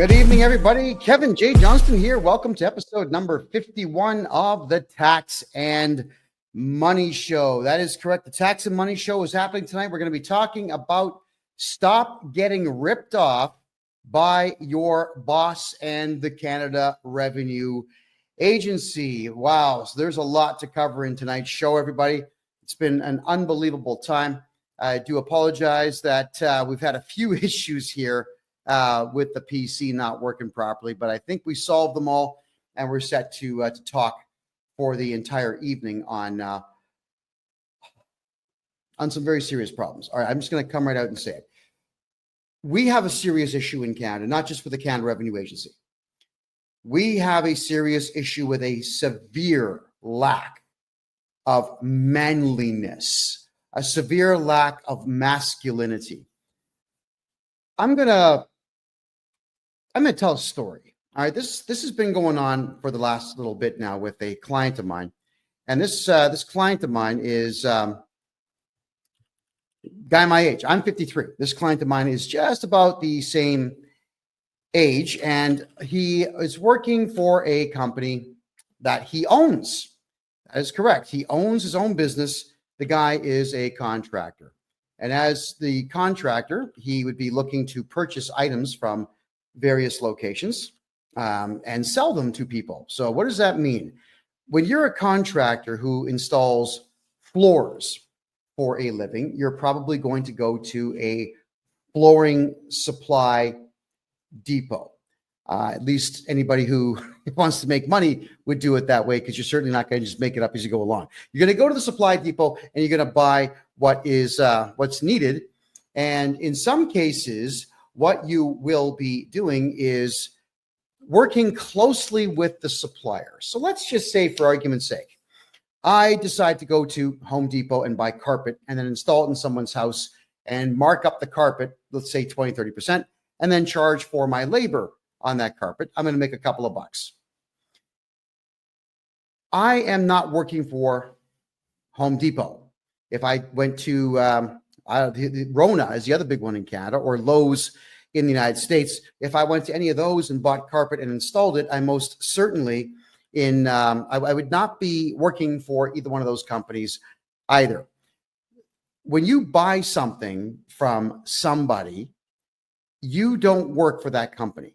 Good evening, everybody. Kevin J. Johnston here. Welcome to episode number 51 of the Tax and Money Show. That is correct. The Tax and Money Show is happening tonight. We're going to be talking about stop getting ripped off by your boss and the Canada Revenue Agency. Wow. So there's a lot to cover in tonight's show, everybody. It's been an unbelievable time. I do apologize that we've had a few issues here with the PC not working properly, but I think we solved them all, and we're set to talk for the entire evening on some very serious problems. All right, I'm just going to come right out and say it. We have a serious issue in Canada, not just with the Canada Revenue Agency. We have a serious issue with a severe lack of manliness, a severe lack of masculinity. I'm gonna tell a story. All right, this has been going on for the last little bit now with a client of mine, and this client of mine is guy my age. I'm 53. This client of mine is just about the same age, and he is working for a company that he owns. That is correct. He owns his own business. The guy is a contractor. And as the contractor, he would be looking to purchase items from various locations and sell them to people. So what does that mean? When you're a contractor who installs floors for a living, you're probably going to go to a flooring supply depot. At least anybody who wants to make money would do it that way, because you're certainly not going to just make it up as you go along. You're going to go to the supply depot and you're going to buy what is what's needed. And in some cases, what you will be doing is working closely with the supplier. So let's just say, for argument's sake, I decide to go to Home Depot and buy carpet and then install it in someone's house and mark up the carpet, let's say 20, 30%, and then charge for my labor on that carpet. I'm going to make a couple of bucks. I am not working for Home Depot. If I went to Rona is the other big one in Canada, or Lowe's in the United States, if I went to any of those and bought carpet and installed it, I most certainly I would not be working for either one of those companies either. When you buy something from somebody, you don't work for that company.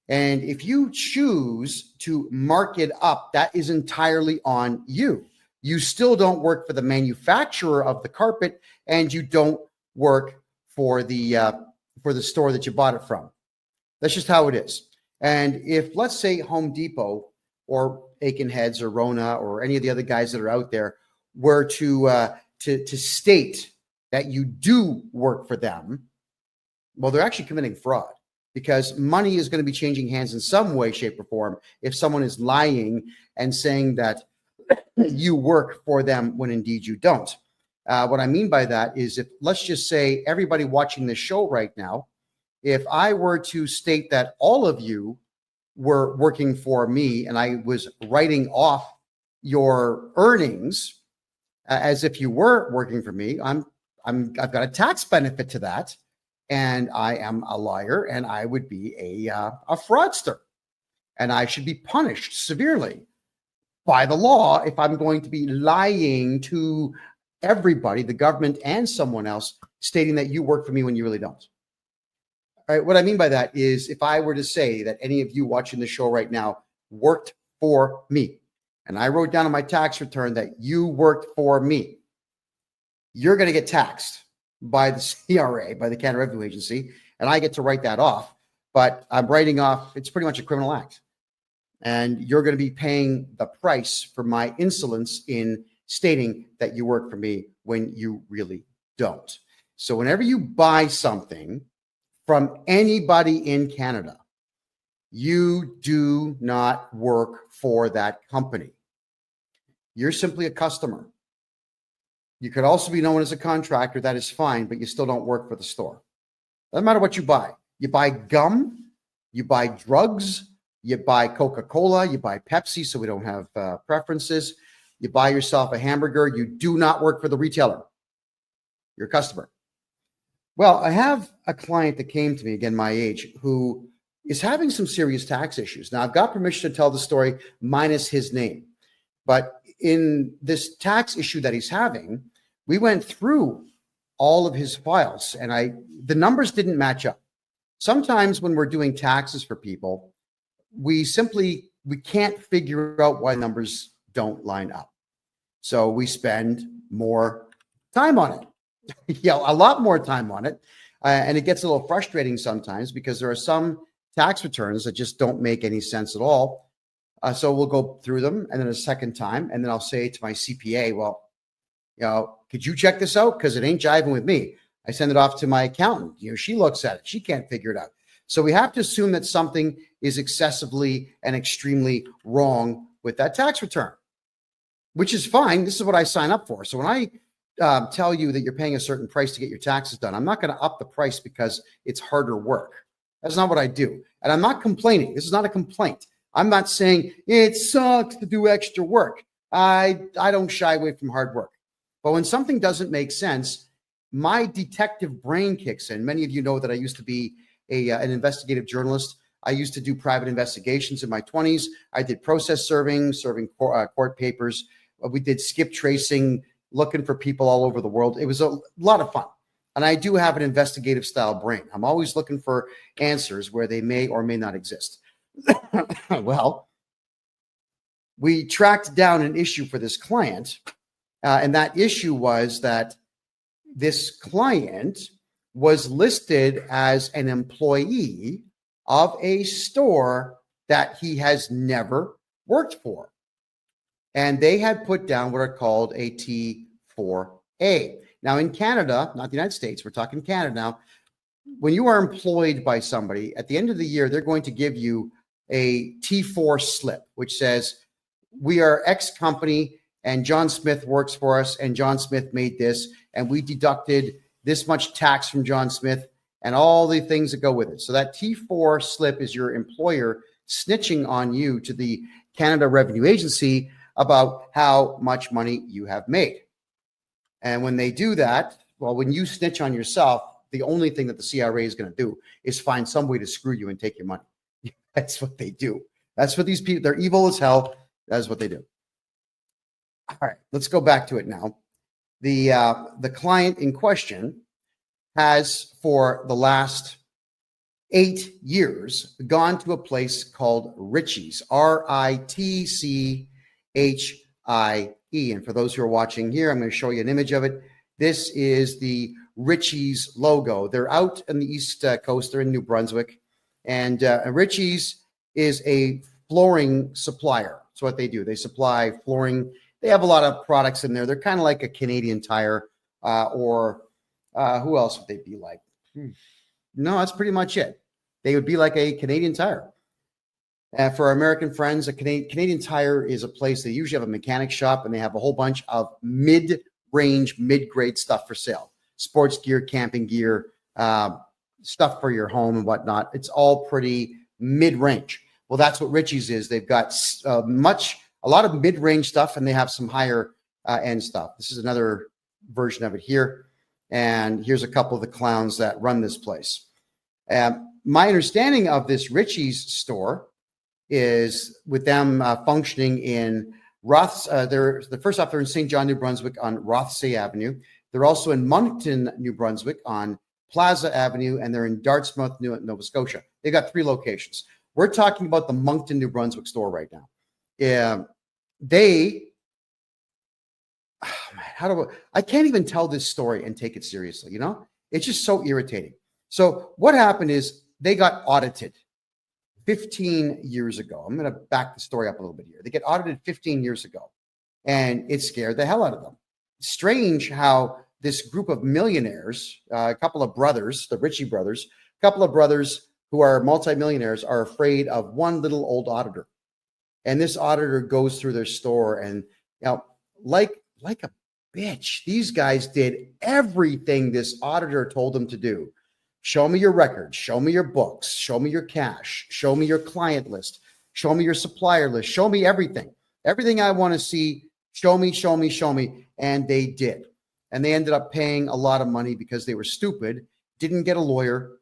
And if you choose to mark it up, that is entirely on you. You still don't work for the manufacturer of the carpet, and you don't work for the store that you bought it from. That's just how it is. And if, let's say, Home Depot or Aiken Heads or Rona or any of the other guys that are out there were to state that you do work for them, well, they're actually committing fraud, because money is going to be changing hands in some way, shape, or form if someone is lying and saying that you work for them when indeed you don't. What I mean by that is, if, let's just say, everybody watching this show right now, if I were to state that all of you were working for me and I was writing off your earnings as if you were working for me, I've got a tax benefit to that. And I am a liar, and I would be a fraudster, and I should be punished severely by the law if I'm going to be lying to everybody, the government and someone else, stating that you work for me when you really don't. All right, what I mean by that is, if I were to say that any of you watching the show right now worked for me, and I wrote down on my tax return that you worked for me, you're going to get taxed by the CRA, by the Canada Revenue Agency, and I get to write that off. But I'm writing off, it's pretty much a criminal act. And you're going to be paying the price for my insolence in stating that you work for me when you really don't. So whenever you buy something from anybody in Canada, you do not work for that company. You're simply a customer. You could also be known as a contractor. That is fine, but you still don't work for the store. Doesn't matter what you buy. You buy gum, you buy drugs, you buy Coca-Cola, you buy Pepsi, so we don't have preferences. You buy yourself a hamburger. You do not work for the retailer. You're a customer. Well, I have a client that came to me, again, my age, who is having some serious tax issues. Now, I've got permission to tell the story minus his name, but in this tax issue that he's having, we went through all of his files and the numbers didn't match up. Sometimes when we're doing taxes for people, we can't figure out why numbers don't line up. So we spend more time on it, a lot more time on it. And it gets a little frustrating sometimes because there are some tax returns that just don't make any sense at all. So we'll go through them and then a second time, and then I'll say to my CPA, well, could you check this out? Because it ain't jiving with me. I send it off to my accountant. She looks at it. She can't figure it out. So we have to assume that something is excessively and extremely wrong with that tax return, which is fine. This is what I sign up for. So when I tell you that you're paying a certain price to get your taxes done, I'm not going to up the price because it's harder work. That's not what I do. And I'm not complaining. This is not a complaint. I'm not saying it sucks to do extra work. I don't shy away from hard work. But when something doesn't make sense, my detective brain kicks in. Many of you know that I used to be an investigative journalist. I used to do private investigations in my 20s. I did process serving court papers. We did skip tracing, looking for people all over the world. It was a lot of fun. And I do have an investigative style brain. I'm always looking for answers where they may or may not exist. Well, we tracked down an issue for this client. And that issue was that this client was listed as an employee of a store that he has never worked for. And they had put down what are called a T4A. Now in Canada, not the United States, we're talking Canada now, when you are employed by somebody, at the end of the year, they're going to give you a T4 slip, which says, we are X company and John Smith works for us and John Smith made this and we deducted this much tax from John Smith and all the things that go with it. So that T4 slip is your employer snitching on you to the Canada Revenue Agency about how much money you have made. And when they do that, well, when you snitch on yourself, the only thing that the CRA is going to do is find some way to screw you and take your money. That's what they do. That's what these people, they're evil as hell. That's what they do. All right, let's go back to it now. The client in question has, for the last 8 years, gone to a place called Ritchie's, Ritchie. And for those who are watching here, I'm going to show you an image of it. This is the Ritchie's logo. They're out on the East Coast. They're in New Brunswick. And Ritchie's is a flooring supplier. That's what they do. They supply flooring. They have a lot of products in there. They're kind of like a Canadian Tire or who else would they be like? No, that's pretty much it. They would be like a Canadian Tire. For our American friends, a Canadian Tire is a place they usually have a mechanic shop and they have a whole bunch of mid-range, mid-grade stuff for sale. Sports gear, camping gear, stuff for your home and whatnot. It's all pretty mid-range. Well, that's what Ritchie's is. They've got a lot of mid-range stuff and they have some higher end stuff. This is another version of it here. And here's a couple of the clowns that run this place. My understanding of this Ritchie's store is with them functioning in first off, they're in St. John, New Brunswick on Rothsay Avenue. They're also in Moncton, New Brunswick on Plaza Avenue, and they're in Dartmouth, Nova Scotia. They got 3 locations. We're talking about the Moncton, New Brunswick store right now. I can't even tell this story and take it seriously, It's just so irritating. So what happened is they got audited 15 years ago. I'm going to back the story up a little bit here. They get audited 15 years ago, and it scared the hell out of them. Strange how this group of millionaires, a couple of brothers, the Ritchie brothers, a couple of brothers who are multimillionaires are afraid of one little old auditor. And this auditor goes through their store and, like a bitch, these guys did everything this auditor told them to do. Show me your records, show me your books, show me your cash, show me your client list, show me your supplier list, show me everything. Everything I want to see, show me. And they did. And they ended up paying a lot of money because they were stupid, didn't get a lawyer.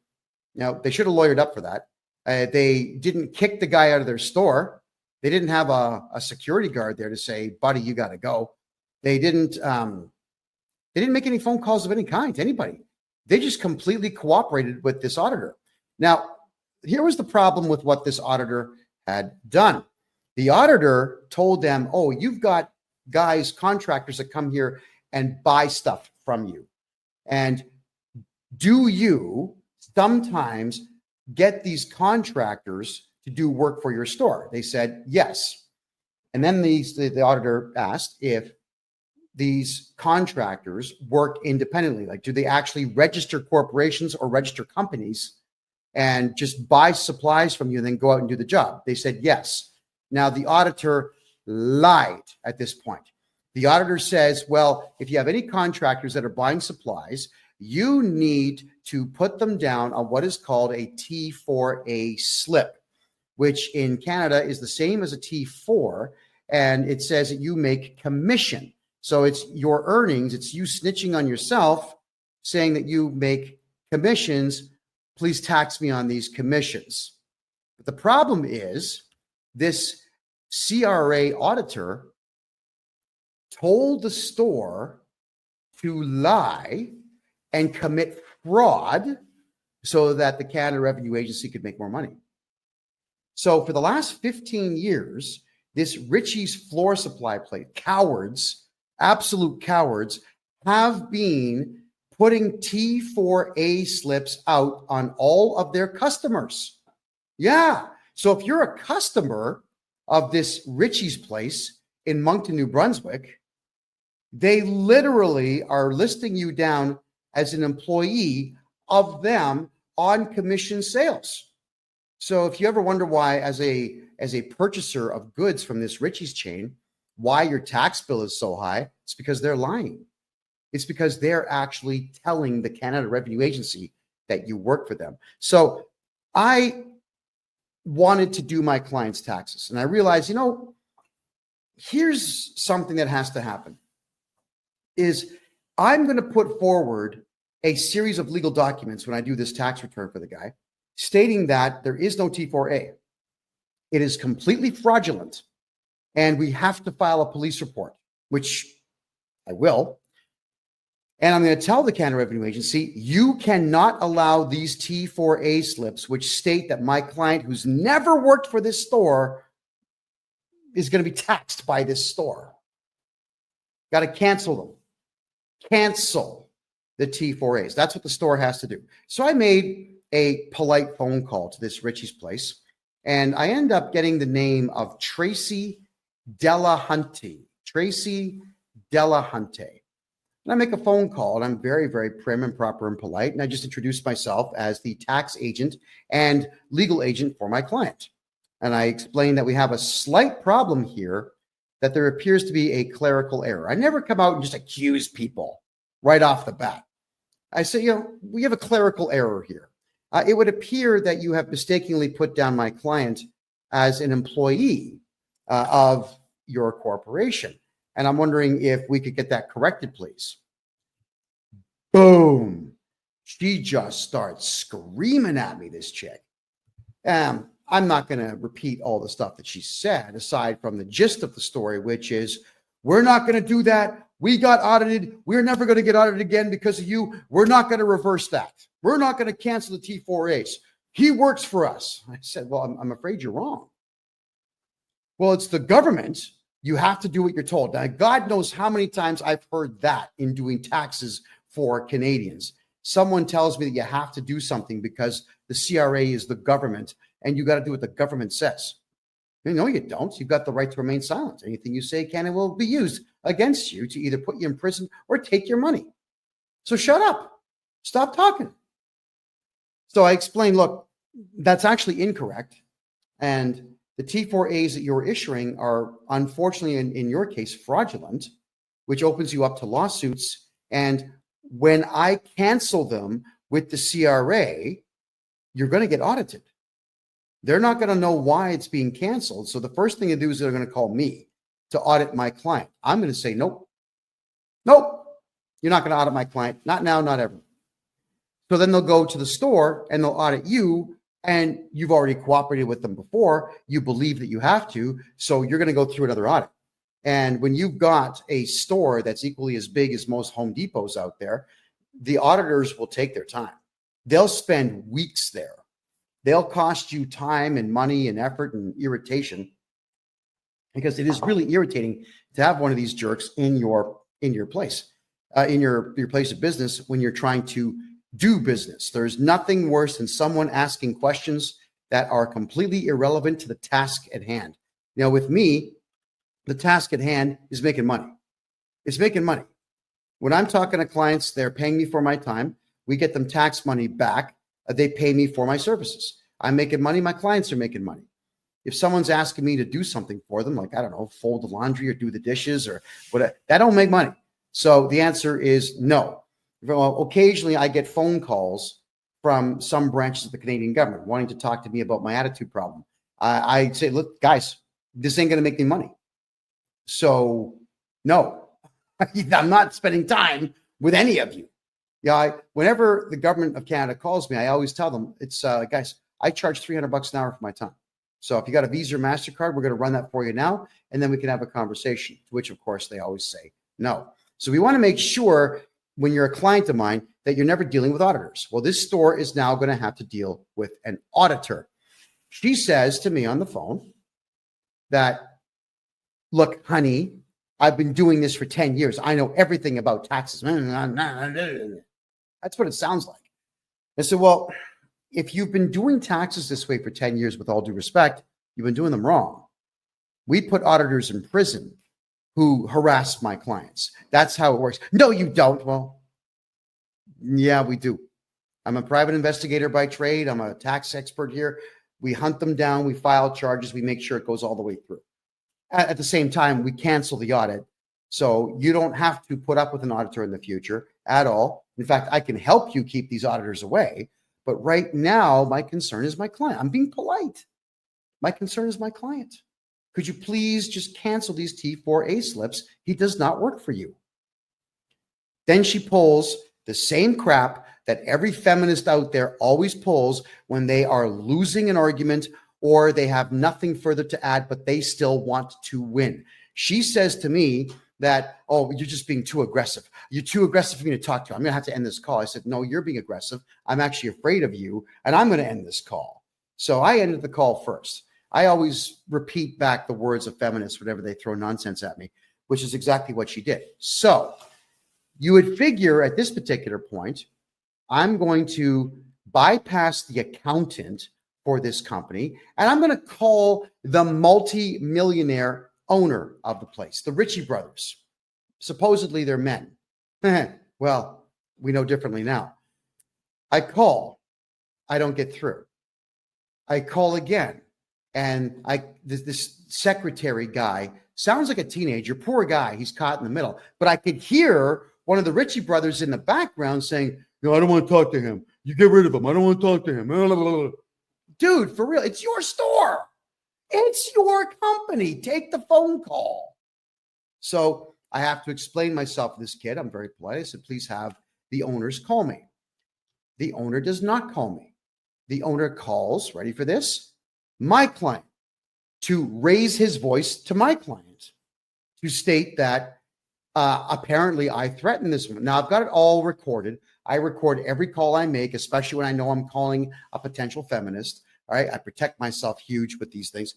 Now, they should have lawyered up for that. They didn't kick the guy out of their store. They didn't have a security guard there to say, buddy, you got to go. They didn't make any phone calls of any kind to anybody. They just completely cooperated with this auditor. Now, here was the problem with what this auditor had done. The auditor told them, oh, you've got guys, contractors that come here and buy stuff from you. And do you sometimes get these contractors to do work for your store? They said, yes. And then the auditor asked if these contractors work independently. Like, do they actually register corporations or register companies and just buy supplies from you and then go out and do the job? They said, yes. Now, the auditor lied at this point. The auditor says, well, if you have any contractors that are buying supplies, you need to put them down on what is called a T4A slip, which in Canada is the same as a T4. And it says that you make commission. So it's your earnings. It's you snitching on yourself, saying that you make commissions. Please tax me on these commissions. But the problem is this CRA auditor told the store to lie and commit fraud so that the Canada Revenue Agency could make more money. So for the last 15 years, this Ritchie's floor supply plate, cowards, absolute cowards, have been putting T4A slips out on all of their customers. Yeah. So if you're a customer of this Ritchie's place in Moncton, New Brunswick, they literally are listing you down as an employee of them on commission sales. So if you ever wonder why, as a purchaser of goods from this Ritchie's chain, why your tax bill is so high, it's because they're lying. It's because they're actually telling the Canada Revenue Agency that you work for them. So I wanted to do my clients' taxes, and I realized, here's something that has to happen. Is I'm going to put forward a series of legal documents when I do this tax return for the guy, stating that there is no T4A. It is completely fraudulent, and we have to file a police report, which I will. And I'm going to tell the Canada Revenue Agency, you cannot allow these T4A slips, which state that my client who's never worked for this store is going to be taxed by this store. Got to cancel them. Cancel the T4As. That's what the store has to do. So I made a polite phone call to this Ritchie's place, and I end up getting the name of Tracy Delahunty. Tracy Delahunty. And I make a phone call, and I'm very, very prim and proper and polite, and I just introduce myself as the tax agent and legal agent for my client. And I explain that we have a slight problem here, that there appears to be a clerical error. I never come out and just accuse people right off the bat. I say, we have a clerical error here. It would appear that you have mistakenly put down my client as an employee of your corporation. And I'm wondering if we could get that corrected, please. Boom. She just starts screaming at me, this chick. I'm not going to repeat all the stuff that she said, aside from the gist of the story, which is, we're not going to do that. We got audited. We're never going to get audited again because of you. We're not going to reverse that. We're not going to cancel the T4As. He works for us. I said, well, I'm afraid you're wrong. Well, it's the government. You have to do what you're told. Now, God knows how many times I've heard that in doing taxes for Canadians. Someone tells me that you have to do something because the CRA is the government and you got to do what the government says. No, you don't. You've got the right to remain silent. Anything you say can and will be used against you to either put you in prison or take your money. So shut up. Stop talking. So I explained, look, that's actually incorrect. And the T4As that you're issuing are, unfortunately, in your case, fraudulent, which opens you up to lawsuits. And when I cancel them with the CRA, you're going to get audited. They're not going to know why it's being canceled. So the first thing to do is they're going to call me to audit my client. I'm going to say, nope, you're not going to audit my client. Not now, not ever. So then they'll go to the store and they'll audit you and you've already cooperated with them before, you believe that you have to, so you're going to go through another audit. And when you've got a store that's equally as big as most Home Depots out there, the auditors will take their time. They'll spend weeks there. They'll cost you time and money and effort and irritation, because it is really irritating to have one of these jerks in your place, in your place of business when you're trying to do business. There's nothing worse than someone asking questions that are completely irrelevant to the task at hand. Now, with me, the task at hand is making money. It's making money. When I'm talking to clients, they're paying me for my time. We get them tax money back. They pay me for my services. I'm making money. My clients are making money. If someone's asking me to do something for them, like, I don't know, fold the laundry or do the dishes or whatever, that don't make money. So the answer is no. Well, occasionally I get phone calls from some branches of the Canadian government wanting to talk to me about my attitude problem. I say, look, guys, this ain't going to make me money. So no, I'm not spending time with any of you. Yeah, whenever the government of Canada calls me, I always tell them, it's guys, I charge $300 an hour for my time. So if you got a Visa or MasterCard, we're going to run that for you now, and then we can have a conversation, to which, of course, they always say no. So we want to make sure when you're a client of mine that you're never dealing with auditors. Well, this store is now going to have to deal with an auditor. She says to me on the phone that, look, honey, I've been doing this for 10 years. I know everything about taxes. That's what it sounds like. I said, well, if you've been doing taxes this way for 10 years, with all due respect, you've been doing them wrong. We put auditors in prison who harass my clients. That's how it works. No, you don't. Well, yeah, we do. I'm a private investigator by trade. I'm a tax expert here. We hunt them down. We file charges. We make sure it goes all the way through. At the same time, we cancel the audit. So you don't have to put up with an auditor in the future at all. In fact, I can help you keep these auditors away. But right now, my concern is my client. I'm being polite. My concern is my client. Could you please just cancel these T4A slips? He does not work for you. Then she pulls the same crap that every feminist out there always pulls when they are losing an argument or they have nothing further to add, but they still want to win. She says to me that, oh, you're just being too aggressive. You're too aggressive for me to talk to. I'm going to have to end this call. I said, no, you're being aggressive. I'm actually afraid of you, and I'm going to end this call. So I ended the call first. I always repeat back the words of feminists whenever they throw nonsense at me, which is exactly what she did. So you would figure at this particular point, I'm going to bypass the accountant for this company, and I'm going to call the multi-millionaire owner of the place, the Ritchie brothers. Supposedly they're men. Well, we know differently now. I call. I don't get through. I call again. And this secretary guy sounds like a teenager, poor guy. He's caught in the middle. But I could hear one of the Ritchie brothers in the background saying, no, I don't want to talk to him. You get rid of him. I don't want to talk to him. Dude, for real, it's your store. It's your company. Take the phone call. So I have to explain myself to this kid. I'm very polite. I said, please have the owners call me. The owner does not call me. The owner calls, ready for this, my client, to raise his voice to my client, to state that apparently I threatened this woman. Now, I've got it all recorded. I record every call I make, especially when I know I'm calling a potential feminist. All right, I protect myself huge with these things.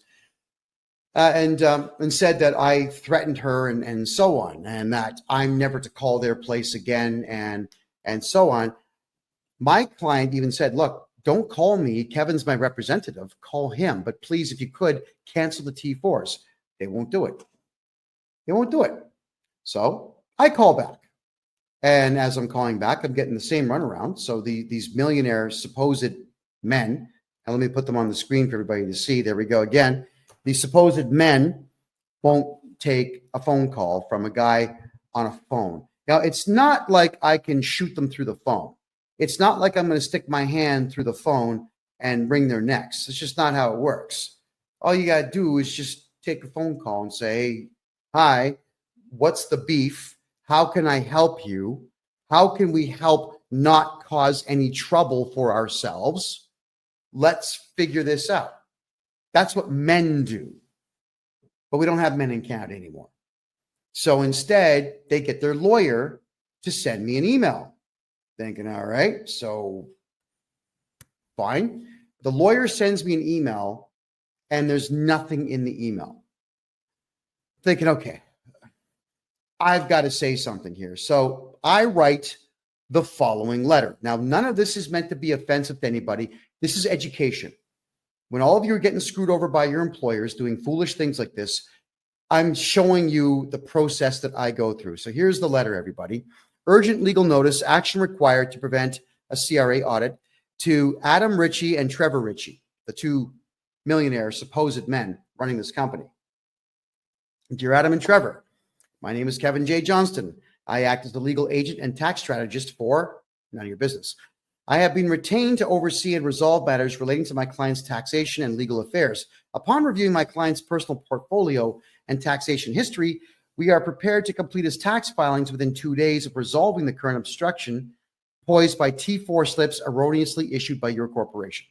And said that I threatened her and so on, and that I'm never to call their place again and so on. My client even said, look, don't call me. Kevin's my representative. Call him. But please, if you could, cancel the T4s. They won't do it. They won't do it. So I call back. And as I'm calling back, I'm getting the same runaround. So these millionaire supposed men, and let me put them on the screen for everybody to see. There we go again. These supposed men won't take a phone call from a guy on a phone. Now, it's not like I can shoot them through the phone. It's not like I'm going to stick my hand through the phone and wring their necks. It's just not how it works. All you got to do is just take a phone call and say, hey, hi, what's the beef? How can I help you? How can we help not cause any trouble for ourselves? let's figure this out. That's what men do. But we don't have men in Canada anymore. So instead, they get their lawyer to send me an email. Thinking, all right, so fine. The lawyer sends me an email and there's nothing in the email. Thinking, okay, I've got to say something here. So I write the following letter. Now, none of this is meant to be offensive to anybody. This is education. When all of you are getting screwed over by your employers doing foolish things like this, I'm showing you the process that I go through. So here's the letter, everybody. Urgent legal notice, action required to prevent a CRA audit to Adam Ritchie and Trevor Ritchie, the two millionaire supposed men running this company. Dear Adam and Trevor, my name is KevinJJohnston. I act as the legal agent and tax strategist for none of your business. I have been retained to oversee and resolve matters relating to my client's taxation and legal affairs. Upon reviewing my client's personal portfolio and taxation history, we are prepared to complete his tax filings within 2 days of resolving the current obstruction posed by T4 slips erroneously issued by your corporation.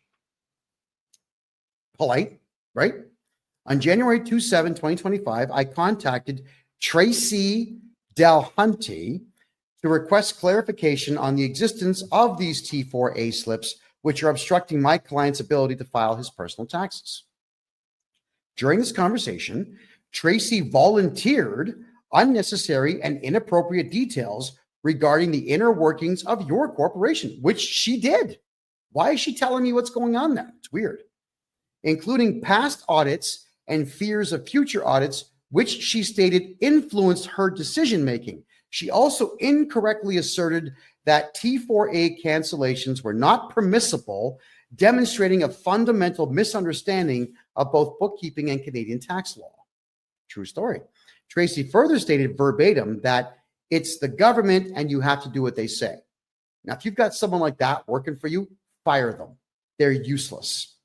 Polite, right? On January 27, 2025, I contacted Tracy Delhunty to request clarification on the existence of these T4A slips, which are obstructing my client's ability to file his personal taxes. During this conversation, Tracy volunteered unnecessary and inappropriate details regarding the inner workings of your corporation, which she did. Why is she telling me what's going on there? It's weird. Including past audits and fears of future audits, which she stated influenced her decision-making. She also incorrectly asserted that T4A cancellations were not permissible, demonstrating a fundamental misunderstanding of both bookkeeping and Canadian tax law. True story. Tracy further stated verbatim that it's the government and you have to do what they say. Now, if you've got someone like that working for you, fire them. They're useless.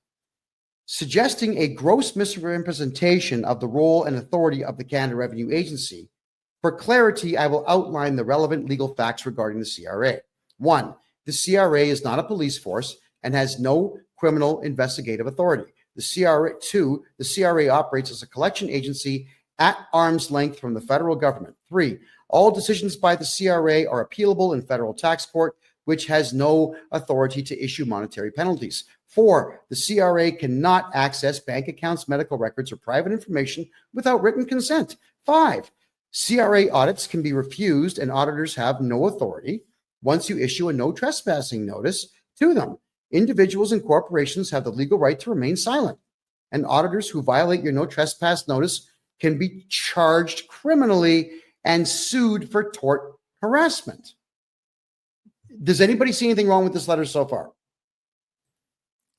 Suggesting a gross misrepresentation of the role and authority of the Canada Revenue Agency. For clarity, I will outline the relevant legal facts regarding the CRA. 1, the CRA is not a police force and has no criminal investigative authority. The CRA, 2, the CRA operates as a collection agency at arm's length from the federal government. 3, all decisions by the CRA are appealable in federal tax court, which has no authority to issue monetary penalties. 4, the CRA cannot access bank accounts, medical records, or private information without written consent. 5, CRA audits can be refused and auditors have no authority once you issue a no trespassing notice to them. Individuals and corporations have the legal right to remain silent, and auditors who violate your no trespass notice can be charged criminally and sued for tort harassment. Does anybody see anything wrong with this letter so far?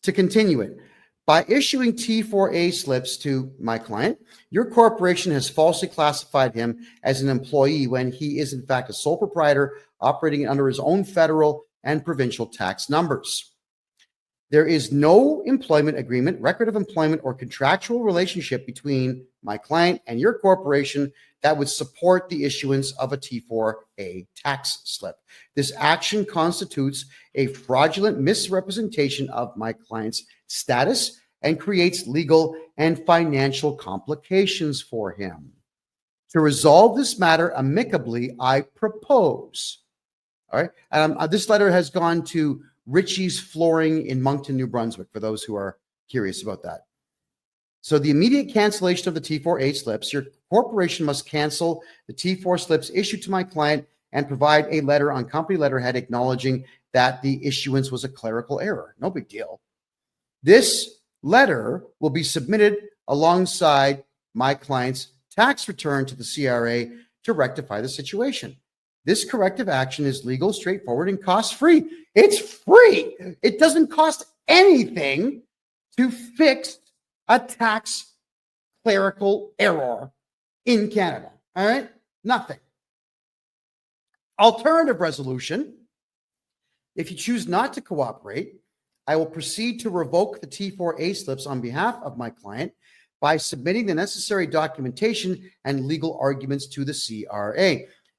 To continue it, by issuing T4A slips to my client, your corporation has falsely classified him as an employee when he is in fact a sole proprietor operating under his own federal and provincial tax numbers. There is no employment agreement, record of employment, or contractual relationship between my client and your corporation that would support the issuance of a T4A tax slip. This action constitutes a fraudulent misrepresentation of my client's status and creates legal and financial complications for him. To resolve this matter amicably, I propose. All right. This letter has gone to Ritchie's Flooring in Moncton, New Brunswick, for those who are curious about that. So the immediate cancellation of the T4A slips, your corporation must cancel the T4 slips issued to my client and provide a letter on company letterhead acknowledging that the issuance was a clerical error. No big deal. This letter will be submitted alongside my client's tax return to the CRA to rectify the situation. This corrective action is legal, straightforward, and cost-free. It's free. It doesn't cost anything to fix a tax clerical error in Canada. All right? Nothing. Alternative resolution. If you choose not to cooperate, I will proceed to revoke the T4A slips on behalf of my client by submitting the necessary documentation and legal arguments to the CRA.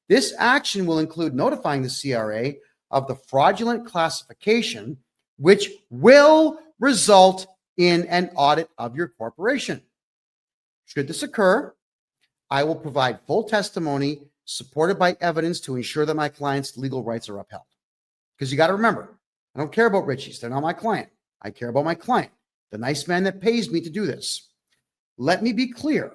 This action will include notifying the CRA of the fraudulent classification, which will result in an audit of your corporation. Should this occur, I will provide full testimony supported by evidence to ensure that my client's legal rights are upheld. Because you got to remember, I don't care about Richie's. They're not my client. I care about my client, the nice man that pays me to do this. Let me be clear.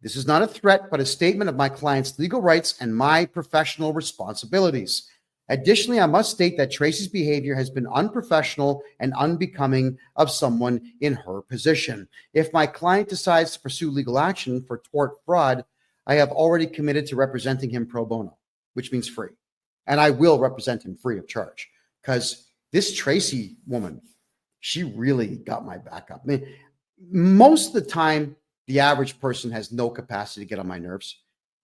This is not a threat, but a statement of my client's legal rights and my professional responsibilities. Additionally, I must state that Tracy's behavior has been unprofessional and unbecoming of someone in her position. If my client decides to pursue legal action for tort fraud, I have already committed to representing him pro bono, which means free. And I will represent him free of charge, because this Tracy woman, she really got my back up. I mean, most of the time, the average person has no capacity to get on my nerves.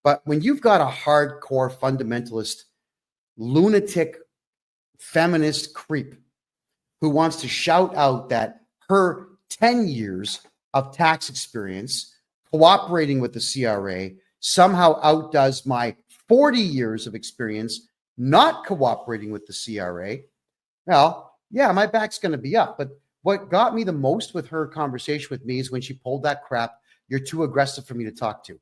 But when you've got a hardcore fundamentalist, lunatic, feminist creep who wants to shout out that her 10 years of tax experience cooperating with the CRA somehow outdoes my 40 years of experience not cooperating with the CRA, well, yeah, my back's going to be up. But what got me the most with her conversation with me is when she pulled that crap, "You're too aggressive for me to talk to."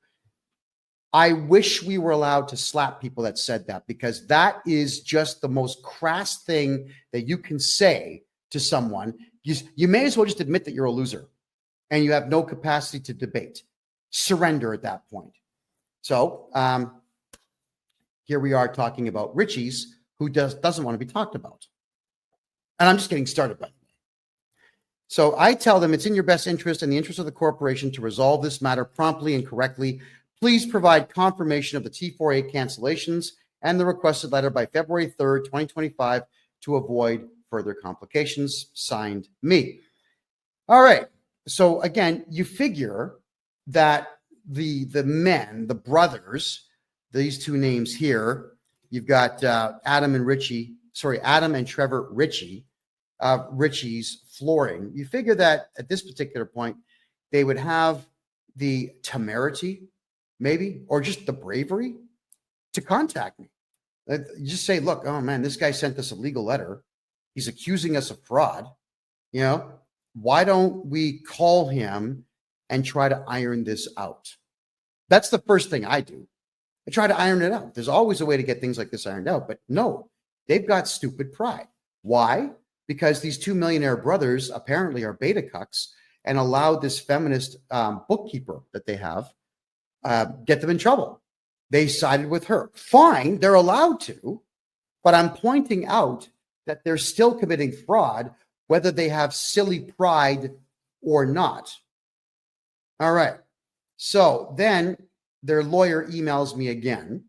I wish we were allowed to slap people that said that, because that is just the most crass thing that you can say to someone. You may as well just admit that you're a loser and you have no capacity to debate. Surrender at that point. So here we are talking about Richie's, who doesn't want to be talked about. And I'm just getting started, by the way. So I tell them it's in your best interest and the interest of the corporation to resolve this matter promptly and correctly. Please provide confirmation of the T4A cancellations and the requested letter by February 3rd, 2025 to avoid further complications. Signed, me. All right. So again, you figure that the men, the brothers, these two names here, you've got Adam and Trevor Ritchie, Ritchie's Flooring. You figure that at this particular point, they would have the temerity, maybe, or just the bravery to contact me. You just say, look, oh man, this guy sent us a legal letter. He's accusing us of fraud. You know, why don't we call him and try to iron this out? That's the first thing I do. I try to iron it out. There's always a way to get things like this ironed out, but no, they've got stupid pride. Why? Because these two millionaire brothers apparently are beta cucks and allowed this feminist bookkeeper that they have get them in trouble. They sided with her. Fine, they're allowed to, but I'm pointing out that they're still committing fraud, whether they have silly pride or not. All right. So then their lawyer emails me again.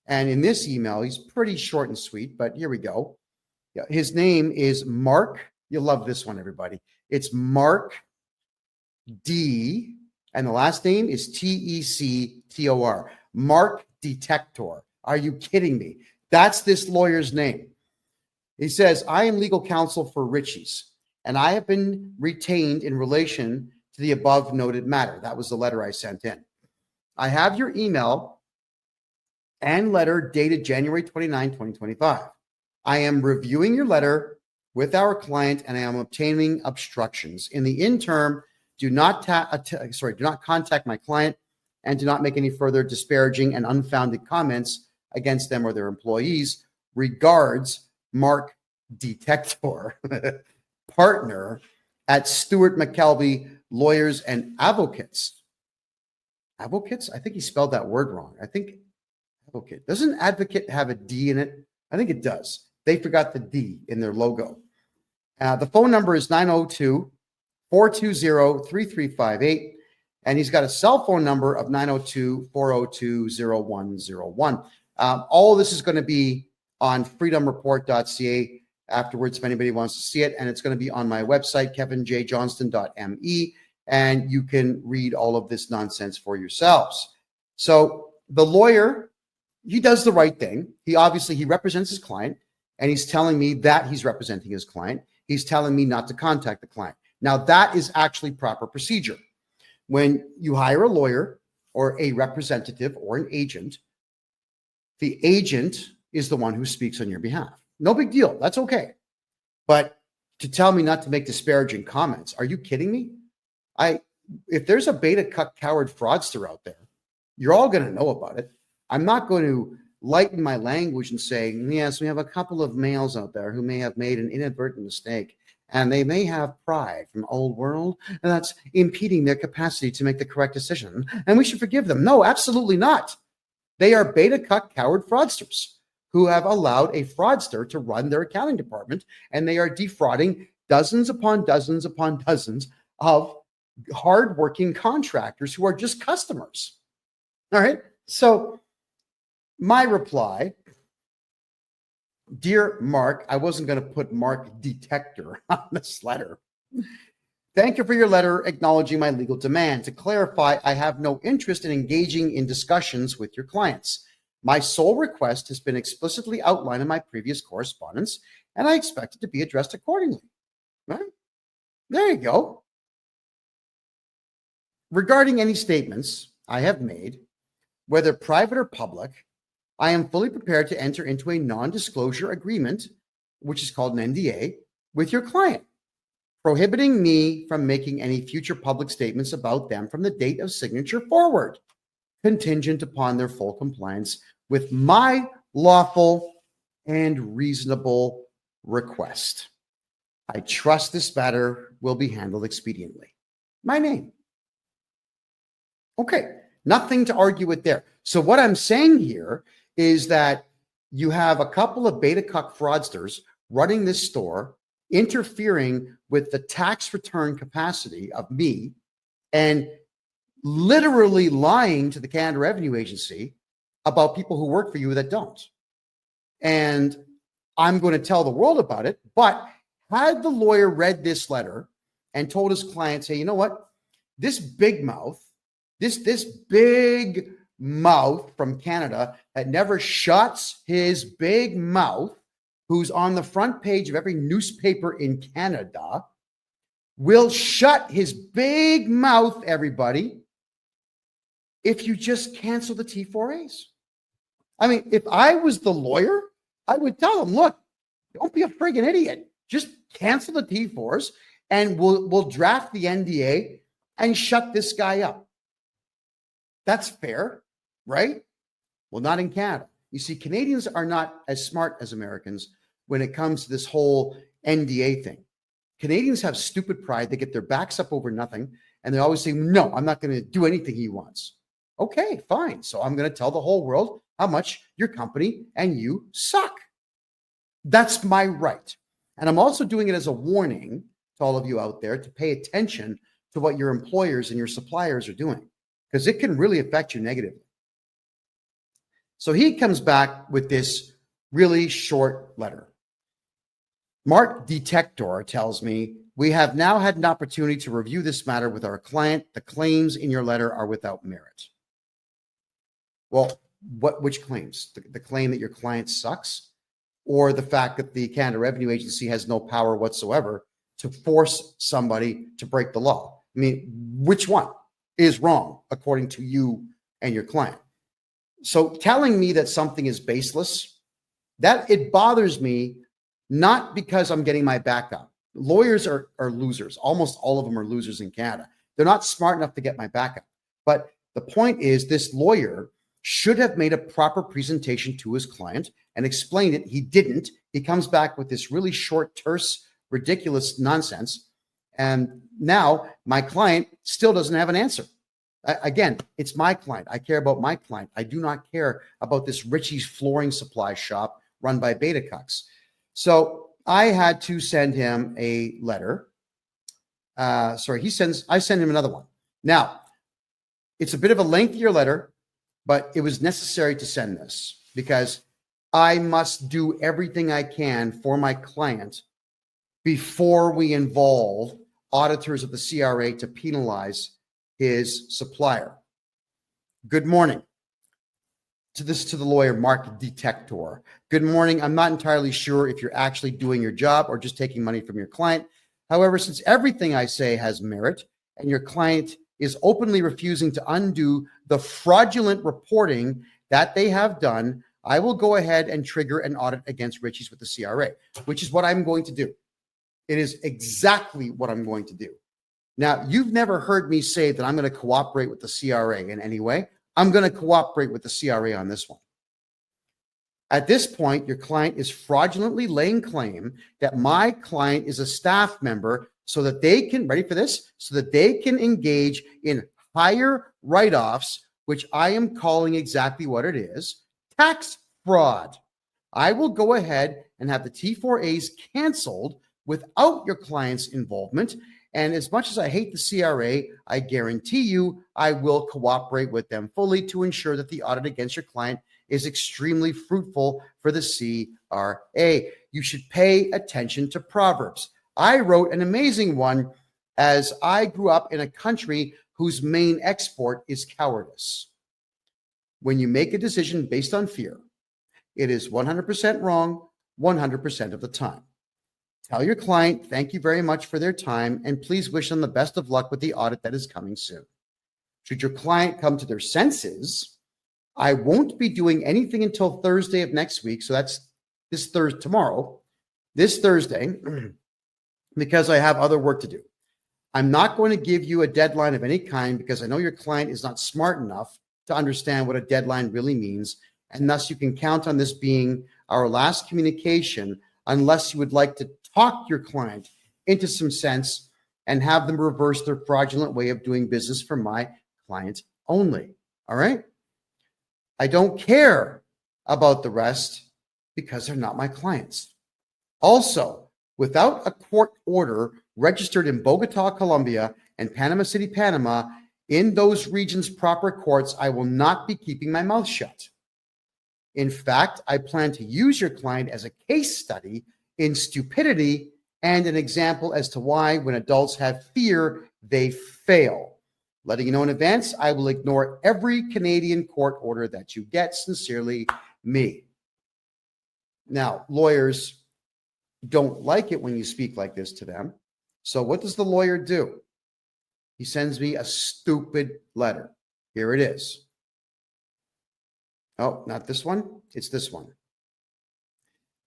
And in this email, he's pretty short and sweet, but here we go. His name is Mark. You'll love this one, everybody. It's Mark D. And the last name is Tector. Mark Detector. Are you kidding me? That's this lawyer's name. He says, I am legal counsel for Ritchie's, and I have been retained in relation to the above noted matter. That was the letter I sent in. I have your email and letter dated January 29, 2025. I am reviewing your letter with our client and I am obtaining obstructions. In the interim, do not contact my client and do not make any further disparaging and unfounded comments against them or their employees. Regards, Mark Detector, partner at Stewart McKelvey Lawyers and Advocates. Advocates? I think he spelled that word wrong. I think advocate. Doesn't advocate have a D in it? I think it does. They forgot the D in their logo. The phone number is 902-420-3358. And he's got a cell phone number of 902-402-0101. All of this is going to be on freedomreport.ca afterwards if anybody wants to see it. And it's going to be on my website, KevinJJohnston.me. And you can read all of this nonsense for yourselves. So the lawyer, he does the right thing. He represents his client, and he's telling me that he's representing his client. He's telling me not to contact the client. Now, that is actually proper procedure. When you hire a lawyer or a representative or an agent, the agent is the one who speaks on your behalf. No big deal. That's okay. But to tell me not to make disparaging comments. Are you kidding me? If there's a beta cuck coward fraudster out there, you're all going to know about it. I'm not going to lighten my language and say, yes, we have a couple of males out there who may have made an inadvertent mistake, and they may have pride from old world, and that's impeding their capacity to make the correct decision, and we should forgive them. No, absolutely not. They are beta cuck coward fraudsters who have allowed a fraudster to run their accounting department, and they are defrauding dozens upon dozens upon dozens of hardworking contractors who are just customers. All right. So my reply, dear Mark, I wasn't going to put Mark Detector on this letter. Thank you for your letter acknowledging my legal demand. To clarify, I have no interest in engaging in discussions with your clients. My sole request has been explicitly outlined in my previous correspondence, and I expect it to be addressed accordingly. Right? There you go. Regarding any statements I have made, whether private or public, I am fully prepared to enter into a non-disclosure agreement, which is called an NDA, with your client, prohibiting me from making any future public statements about them from the date of signature forward, contingent upon their full compliance with my lawful and reasonable request. I trust this matter will be handled expediently. My name. Okay, nothing to argue with there. So what I'm saying here is that you have a couple of beta cuck fraudsters running this store, interfering with the tax return capacity of me, and literally lying to the Canada Revenue Agency about people who work for you that don't. And I'm going to tell the world about it. But had the lawyer read this letter and told his clients, hey, you know what? This big mouth, this big mouth from Canada that never shuts his big mouth, who's on the front page of every newspaper in Canada, will shut his big mouth, everybody, if you just cancel the T4As. I mean, if I was the lawyer, I would tell him, look, don't be a friggin' idiot. Just cancel the T4s and we'll draft the NDA and shut this guy up. That's fair, right? Well, not in Canada. You see, Canadians are not as smart as Americans when it comes to this whole NDA thing. Canadians have stupid pride. They get their backs up over nothing. And they always say, no, I'm not going to do anything he wants. Okay, fine. So I'm going to tell the whole world how much your company and you suck. That's my right. And I'm also doing it as a warning to all of you out there to pay attention to what your employers and your suppliers are doing, because it can really affect you negatively. So he comes back with this really short letter. Mark Detector tells me, we have now had an opportunity to review this matter with our client. The claims in your letter are without merit. Well, which claims? The claim that your client sucks, or the fact that the Canada Revenue Agency has no power whatsoever to force somebody to break the law? I mean, which one is wrong according to you and your client? So telling me that something is baseless, that it bothers me, not because I'm getting my back up. Lawyers are losers. Almost all of them are losers in Canada. They're not smart enough to get my back up. But the point is, this lawyer should have made a proper presentation to his client and explained it. He didn't. He comes back with this really short, terse, ridiculous nonsense. And now my client still doesn't have an answer. Again, it's my client. I care about my client. I do not care about this Richie's flooring supply shop run by beta cucks. So I had to send him a letter. I send him another one. Now, it's a bit of a lengthier letter, but it was necessary to send this because I must do everything I can for my client before we involve auditors of the CRA to penalize his supplier. Good morning. To the lawyer, Mark Detector. Good morning. I'm not entirely sure if you're actually doing your job or just taking money from your client. However, since everything I say has merit and your client is openly refusing to undo the fraudulent reporting that they have done, I will go ahead and trigger an audit against Richie's with the CRA, which is what I'm going to do. It is exactly what I'm going to do. Now, you've never heard me say that I'm going to cooperate with the CRA in any way. I'm going to cooperate with the CRA on this one. At this point, your client is fraudulently laying claim that my client is a staff member so that they can, ready for this, so that they can engage in higher write-offs, which I am calling exactly what it is, tax fraud. I will go ahead and have the T4As canceled without your client's involvement. And as much as I hate the CRA, I guarantee you I will cooperate with them fully to ensure that the audit against your client is extremely fruitful for the CRA. You should pay attention to Proverbs. I wrote an amazing one as I grew up in a country whose main export is cowardice. When you make a decision based on fear, it is 100% wrong 100% of the time. Tell your client, thank you very much for their time, and please wish them the best of luck with the audit that is coming soon. Should your client come to their senses, I won't be doing anything until Thursday of next week. So that's this Thursday, this Thursday, because I have other work to do. I'm not going to give you a deadline of any kind because I know your client is not smart enough to understand what a deadline really means. And thus you can count on this being our last communication unless you would like to talk your client into some sense and have them reverse their fraudulent way of doing business for my client only. All right? I don't care about the rest because they're not my clients. Also, without a court order registered in Bogota, Colombia, and Panama City, Panama, in those regions' proper courts, I will not be keeping my mouth shut. In fact, I plan to use your client as a case study in stupidity and an example as to why, when adults have fear, they fail. Letting you know in advance, I will ignore every Canadian court order that you get. Sincerely, me. Now, lawyers don't like it when you speak like this to them. So what does the lawyer do? He sends me a stupid letter. Here it is. Oh, not this one. It's this one.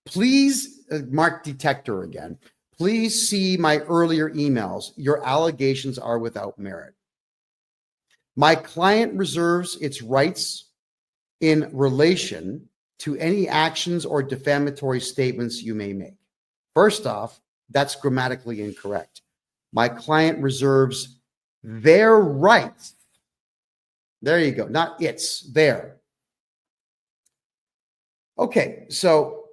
Please, mark detector again. Please see my earlier emails. Your allegations are without merit. My client reserves its rights in relation to any actions or defamatory statements you may make. First off, that's grammatically incorrect. My client reserves their rights. There you go. Not its, their. Okay, so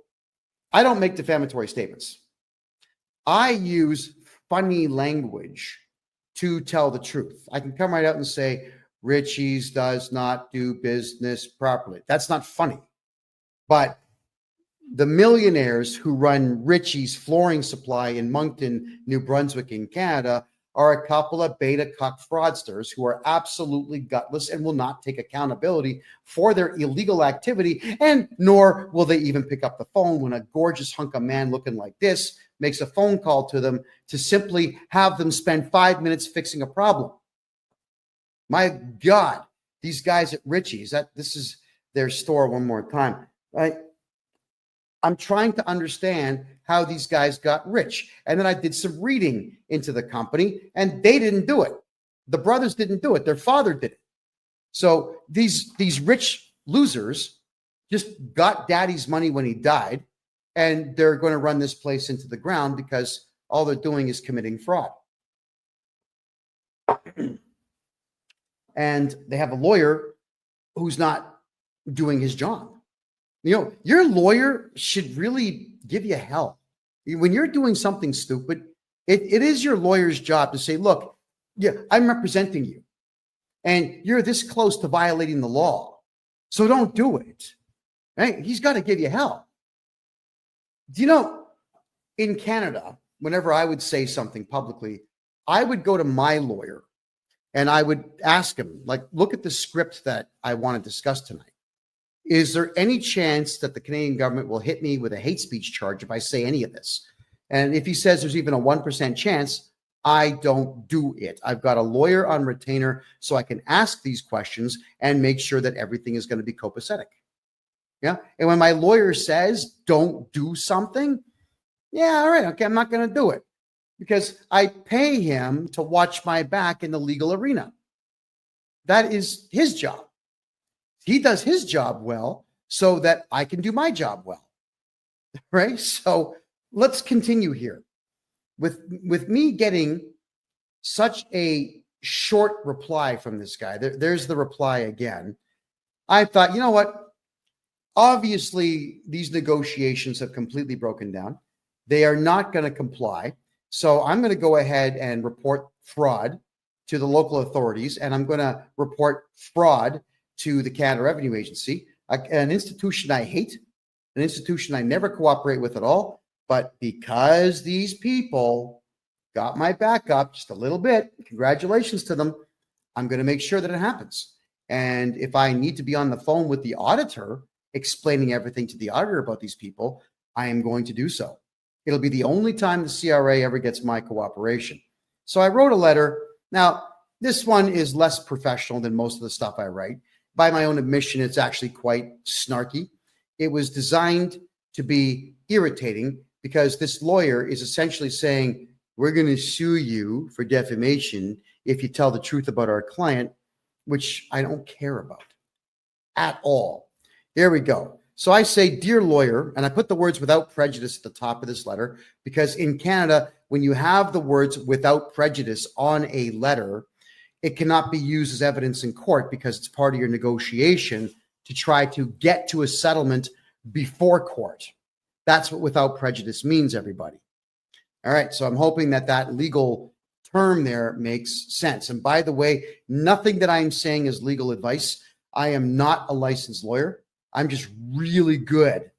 I don't make defamatory statements. I use funny language to tell the truth. I can come right out and say, Richie's does not do business properly. That's not funny. But the millionaires who run Richie's Flooring Supply in Moncton, New Brunswick in Canada are a couple of beta cuck fraudsters who are absolutely gutless and will not take accountability for their illegal activity, and nor will they even pick up the phone when a gorgeous hunk of man looking like this makes a phone call to them to simply have them spend 5 minutes fixing a problem. My God, these guys at Richie's, this is their store one more time, right? I'm trying to understand how these guys got rich. And then I did some reading into the company, and they didn't do it. The brothers didn't do it. Their father did it. So these rich losers just got daddy's money when he died, and they're going to run this place into the ground because all they're doing is committing fraud. And they have a lawyer who's not doing his job. You know, your lawyer should really give you hell. When you're doing something stupid, it is your lawyer's job to say, look, yeah, I'm representing you, and you're this close to violating the law, so don't do it. Right? He's got to give you hell. Do you know, in Canada, whenever I would say something publicly, I would go to my lawyer and I would ask him, like, look at the script that I want to discuss tonight. Is there any chance that the Canadian government will hit me with a hate speech charge if I say any of this? And if he says there's even a 1% chance, I don't do it. I've got a lawyer on retainer so I can ask these questions and make sure that everything is going to be copacetic. Yeah. And when my lawyer says don't do something, yeah, all right, okay, I'm not going to do it. because I pay him to watch my back in the legal arena. That is his job. He does his job well so that I can do my job well, right? So let's continue here. With me getting such a short reply from this guy, there's the reply again. I thought, you know what? Obviously, these negotiations have completely broken down. They are not going to comply. So I'm going to go ahead and report fraud to the local authorities, and I'm going to report fraud to the Canada Revenue Agency, an institution I hate, an institution I never cooperate with at all. But because these people got my back up just a little bit, congratulations to them, I'm going to make sure that it happens. And if I need to be on the phone with the auditor, explaining everything to the auditor about these people, I am going to do so. It'll be the only time the CRA ever gets my cooperation. So I wrote a letter. Now, this one is less professional than most of the stuff I write. By my own admission, it's actually quite snarky. It was designed to be irritating because this lawyer is essentially saying, we're going to sue you for defamation if you tell the truth about our client, which I don't care about at all. There we go. So I say, dear lawyer, and I put the words without prejudice at the top of this letter, because in Canada, when you have the words without prejudice on a letter, it cannot be used as evidence in court because it's part of your negotiation to try to get to a settlement before court. That's what without prejudice means, everybody. All right, so I'm hoping that that legal term there makes sense. And by the way, nothing that I'm saying is legal advice. I am not a licensed lawyer. I'm just really good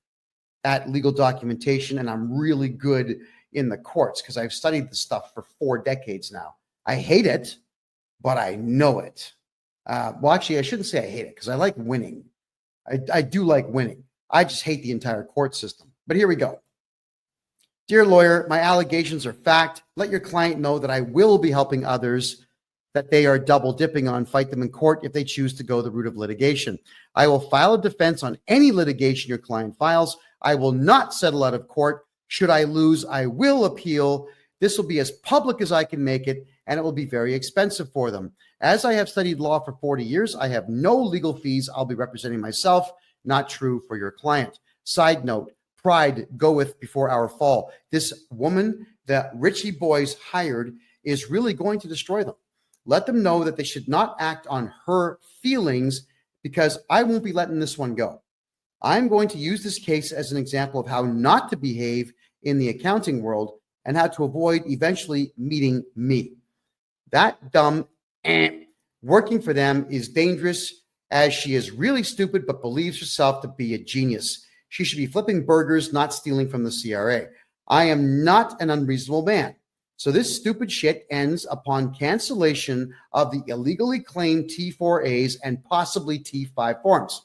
at legal documentation, and I'm really good in the courts because I've studied this stuff for 4 decades now. I hate it, but I know it. Well, actually, I shouldn't say I hate it because I like winning. I do like winning. I just hate the entire court system. But here we go. Dear lawyer, my allegations are fact. Let your client know that I will be helping others that they are double dipping on fight them in court if they choose to go the route of litigation. I will file a defense on any litigation your client files. I will not settle out of court. Should I lose, I will appeal. This will be as public as I can make it, and it will be very expensive for them. As I have studied law for 40 years, I have no legal fees. I'll be representing myself. Not true for your client. Side note, pride goeth before our fall. This woman that Richie Boys hired is really going to destroy them. Let them know that they should not act on her feelings because I won't be letting this one go. I'm going to use this case as an example of how not to behave in the accounting world and how to avoid eventually meeting me. That dumb working for them is dangerous as she is really stupid but believes herself to be a genius. She should be flipping burgers, not stealing from the CRA. I am not an unreasonable man. So this stupid shit ends upon cancellation of the illegally claimed T4As and possibly T5 forms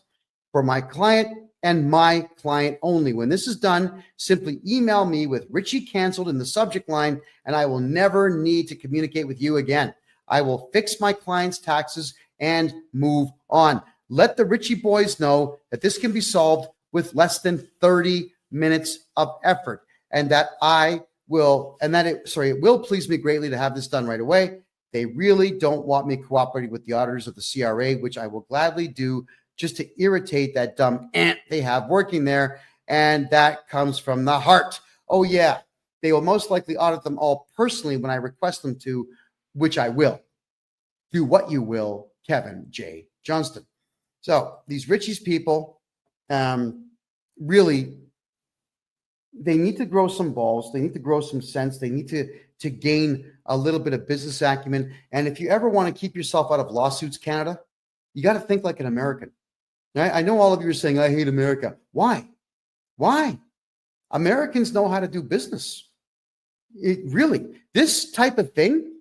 for my client and my client only. When this is done, simply email me with Richie canceled in the subject line, and I will never need to communicate with you again. I will fix my client's taxes and move on. Let the Richie boys know that this can be solved with less than 30 minutes of effort, and that it will please me greatly to have this done right away. They really don't want me cooperating with the auditors of the CRA, which I will gladly do just to irritate that dumb ant they have working there. And that comes from the heart. Oh yeah, they will most likely audit them all personally when I request them to, which I will. Do what you will, Kevin J. Johnston. So these Richie's people, really, they need to grow some balls. They need to grow some sense. They need to gain a little bit of business acumen. And if you ever want to keep yourself out of lawsuits, Canada, you got to think like an American. I know all of you are saying, I hate America. Why? Why? Americans know how to do business. This type of thing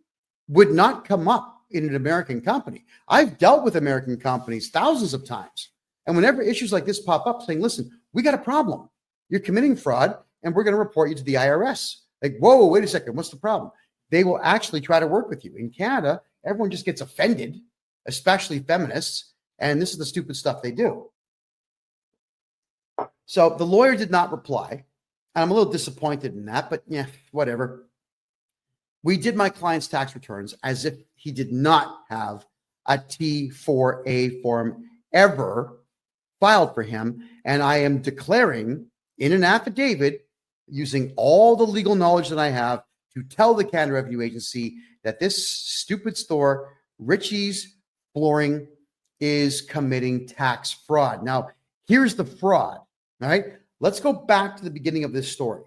would not come up in an American company. I've dealt with American companies thousands of times. And whenever issues like this pop up saying, listen, we got a problem. You're committing fraud and we're going to report you to the IRS. Like, whoa, wait a second. What's the problem? They will actually try to work with you. In Canada, everyone just gets offended, especially feminists. And this is the stupid stuff they do. So the lawyer did not reply. And I'm a little disappointed in that, but yeah, whatever. We did my client's tax returns as if he did not have a T4A form ever filed for him. And I am declaring in an affidavit, using all the legal knowledge that I have, to tell the Canada Revenue Agency that this stupid store, Richie's Flooring, is committing tax fraud. Now, here's the fraud, all right? Let's go back to the beginning of this story,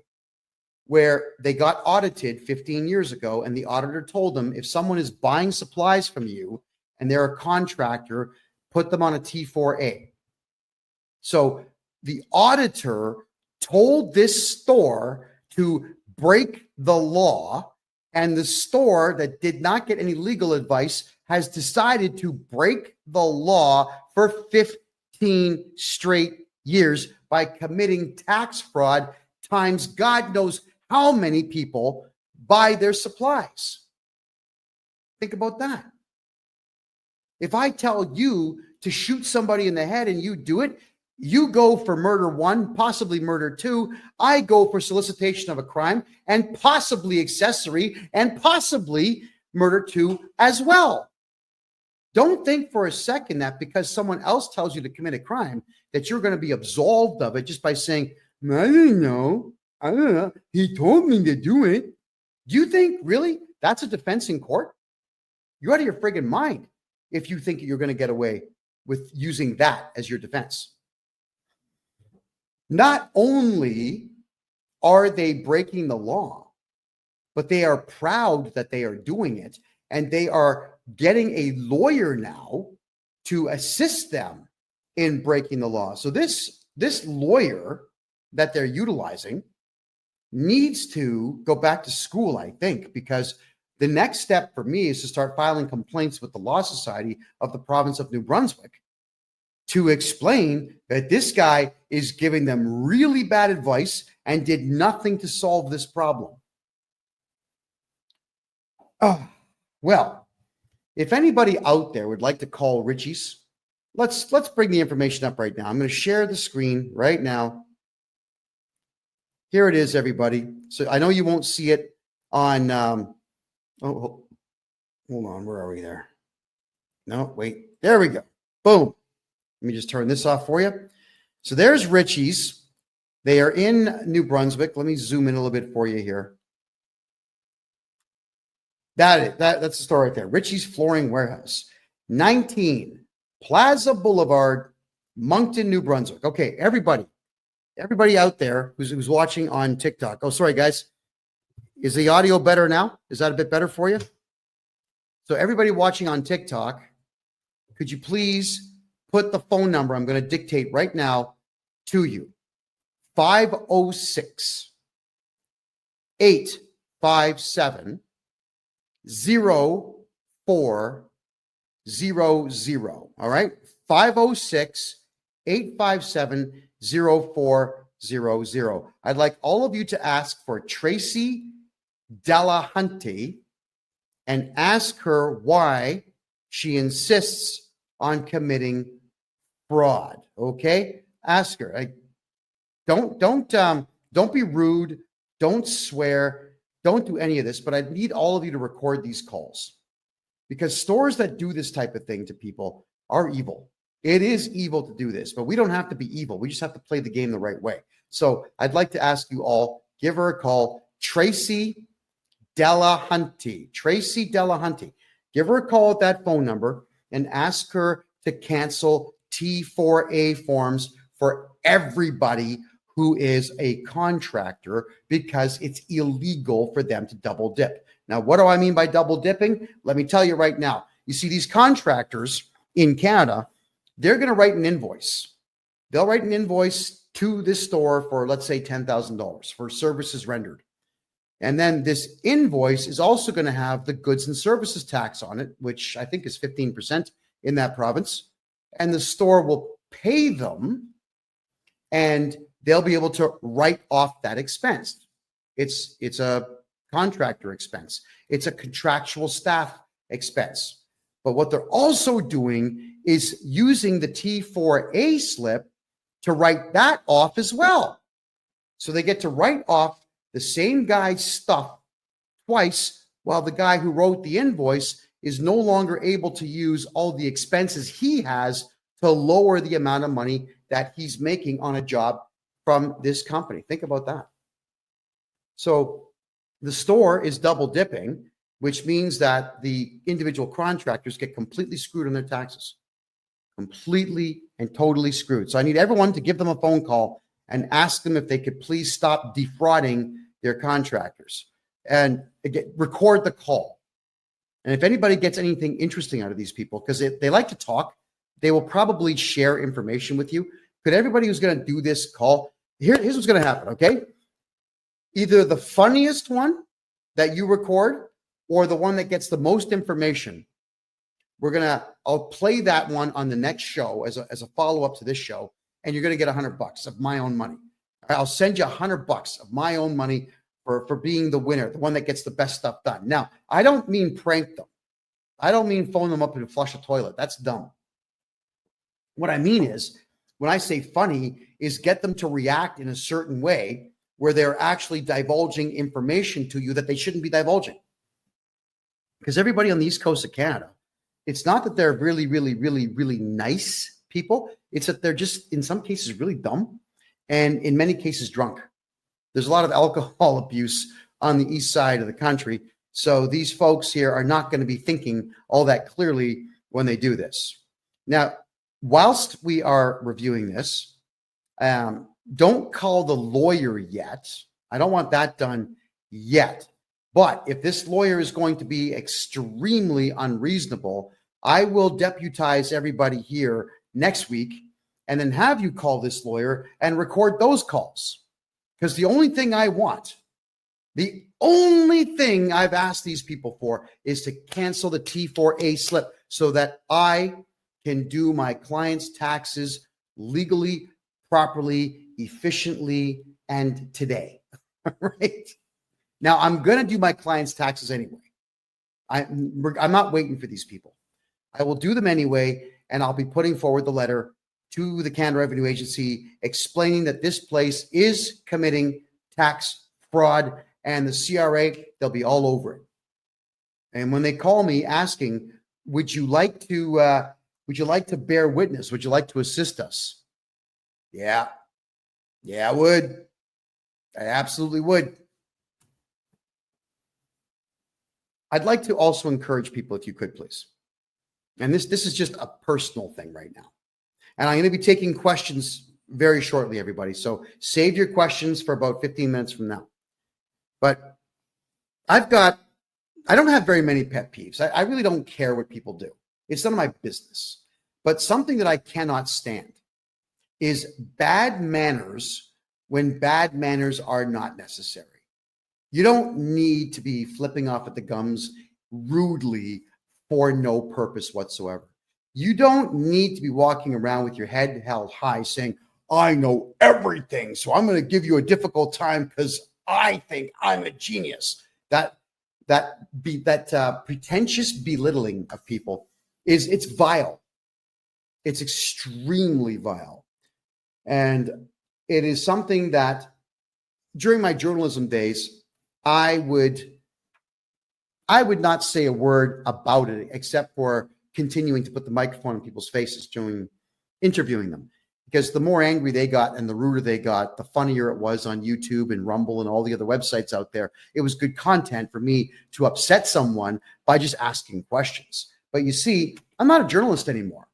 where they got audited 15 years ago, and the auditor told them, if someone is buying supplies from you and they're a contractor, put them on a T4A. So the auditor told this store to break the law, and the store that did not get any legal advice has decided to break the law for 15 straight years by committing tax fraud times God knows how many people buy their supplies. Think about that. If I tell you to shoot somebody in the head and you do it, you go for murder 1, possibly murder 2. I go for solicitation of a crime and possibly accessory and possibly murder 2 as well. Don't think for a second that because someone else tells you to commit a crime that you're going to be absolved of it just by saying, I don't know. He told me to do it. Do you think really that's a defense in court? You're out of your friggin' mind if you think you're going to get away with using that as your defense. Not only are they breaking the law, but they are proud that they are doing it, and they are getting a lawyer now to assist them in breaking the law. So this lawyer that they're utilizing needs to go back to school, I think, because the next step for me is to start filing complaints with the Law Society of the province of New Brunswick to explain that this guy is giving them really bad advice and did nothing to solve this problem. Well, if anybody out there would like to call Richie's, let's bring the information up right now. I'm going to share the screen right now. Here it is, everybody. So I know you won't see it on, hold on, where are we there? No, wait, there we go. Boom. Let me just turn this off for you. So there's Richie's. They are in New Brunswick. Let me zoom in a little bit for you here. That's the store right there. Richie's Flooring Warehouse, 19 Plaza Boulevard, Moncton, New Brunswick. Okay, everybody out there who's watching on TikTok. Oh, sorry, guys. Is the audio better now? Is that a bit better for you? So everybody watching on TikTok, could you please put the phone number I'm going to dictate right now to you? 506 857 0400. All right. 506 857 0400. I'd like all of you to ask for Tracy Delahunty and ask her why she insists on committing fraud. Okay? Ask her. Don't be rude. Don't swear. Don't do any of this, but I need all of you to record these calls because stores that do this type of thing to people are evil. It is evil to do this, but we don't have to be evil. We just have to play the game the right way. So I'd like to ask you all, give her a call, Tracy Delahunty. Tracy Delahunty. Give her a call at that phone number and ask her to cancel T4A forms for everybody who is a contractor because it's illegal for them to double dip. Now, what do I mean by double dipping? Let me tell you right now. You see, these contractors in Canada, they're going to write an invoice. They'll write an invoice to this store for, let's say, $10,000 for services rendered. And then this invoice is also going to have the goods and services tax on it, which I think is 15% in that province. And the store will pay them and they'll be able to write off that expense. It's a contractor expense. It's a contractual staff expense. But what they're also doing is using the T4A slip to write that off as well. So they get to write off the same guy's stuff twice Well, the guy who wrote the invoice is no longer able to use all the expenses he has to lower the amount of money that he's making on a job from this company. Think about that. So the store is double dipping, which means that the individual contractors get completely screwed on their taxes. Completely and totally screwed. So I need everyone to give them a phone call and ask them if they could please stop defrauding their contractors, and again, record the call. And if anybody gets anything interesting out of these people, because they like to talk, they will probably share information with you. Could everybody who's going to do this call, here's what's going to happen, okay? Either the funniest one that you record or the one that gets the most information. I'll play that one on the next show as a follow-up to this show, and you're going to get $100 of my own money. I'll send you $100 of my own money for being the winner, the one that gets the best stuff done. Now, I don't mean prank them. I don't mean phone them up and flush a toilet. That's dumb. What I mean is, when I say funny, is get them to react in a certain way where they're actually divulging information to you that they shouldn't be divulging. Because everybody on the East Coast of Canada, it's not that they're really, really, really, really nice people. It's that they're just, in some cases, really dumb, and in many cases, drunk. There's a lot of alcohol abuse on the east side of the country. So these folks here are not going to be thinking all that clearly when they do this. Now, whilst we are reviewing this, don't call the lawyer yet. I don't want that done yet. But if this lawyer is going to be extremely unreasonable, I will deputize everybody here next week and then have you call this lawyer and record those calls. Because the only thing I want, the only thing I've asked these people for is to cancel the T4A slip so that I can do my client's taxes legally, properly, efficiently, and today. Right? Now, I'm going to do my client's taxes anyway. I'm not waiting for these people. I will do them anyway, and I'll be putting forward the letter to the Canada Revenue Agency explaining that this place is committing tax fraud, and the CRA, they'll be all over it. And when they call me asking, would you like to bear witness? Would you like to assist us? Yeah, I would. I absolutely would. I'd like to also encourage people, if you could, please. And this is just a personal thing right now. And I'm going to be taking questions very shortly, everybody. So save your questions for about 15 minutes from now. But I don't have very many pet peeves. I really don't care what people do. It's none of my business. But something that I cannot stand is bad manners when bad manners are not necessary. You don't need to be flipping off at the gums rudely for no purpose whatsoever. You don't need to be walking around with your head held high saying, I know everything, so I'm going to give you a difficult time because I think I'm a genius. That pretentious belittling of people it's vile. It's extremely vile. And it is something that during my journalism days, I would not say a word about it except for continuing to put the microphone in people's faces during interviewing them. Because the more angry they got and the ruder they got, the funnier it was on YouTube and Rumble and all the other websites out there. It was good content for me to upset someone by just asking questions. But you see, I'm not a journalist anymore.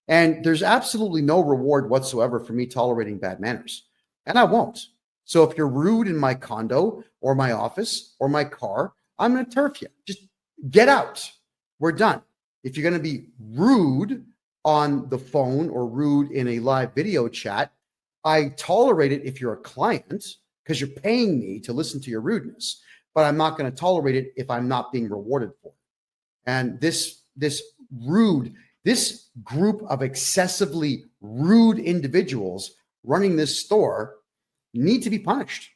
And there's absolutely no reward whatsoever for me tolerating bad manners. And I won't. So if you're rude in my condo or my office or my car, I'm going to turf you. Just get out. We're done. If you're going to be rude on the phone or rude in a live video chat, I tolerate it if you're a client because you're paying me to listen to your rudeness, but I'm not going to tolerate it if I'm not being rewarded for it. And this group of excessively rude individuals running this store need to be punished.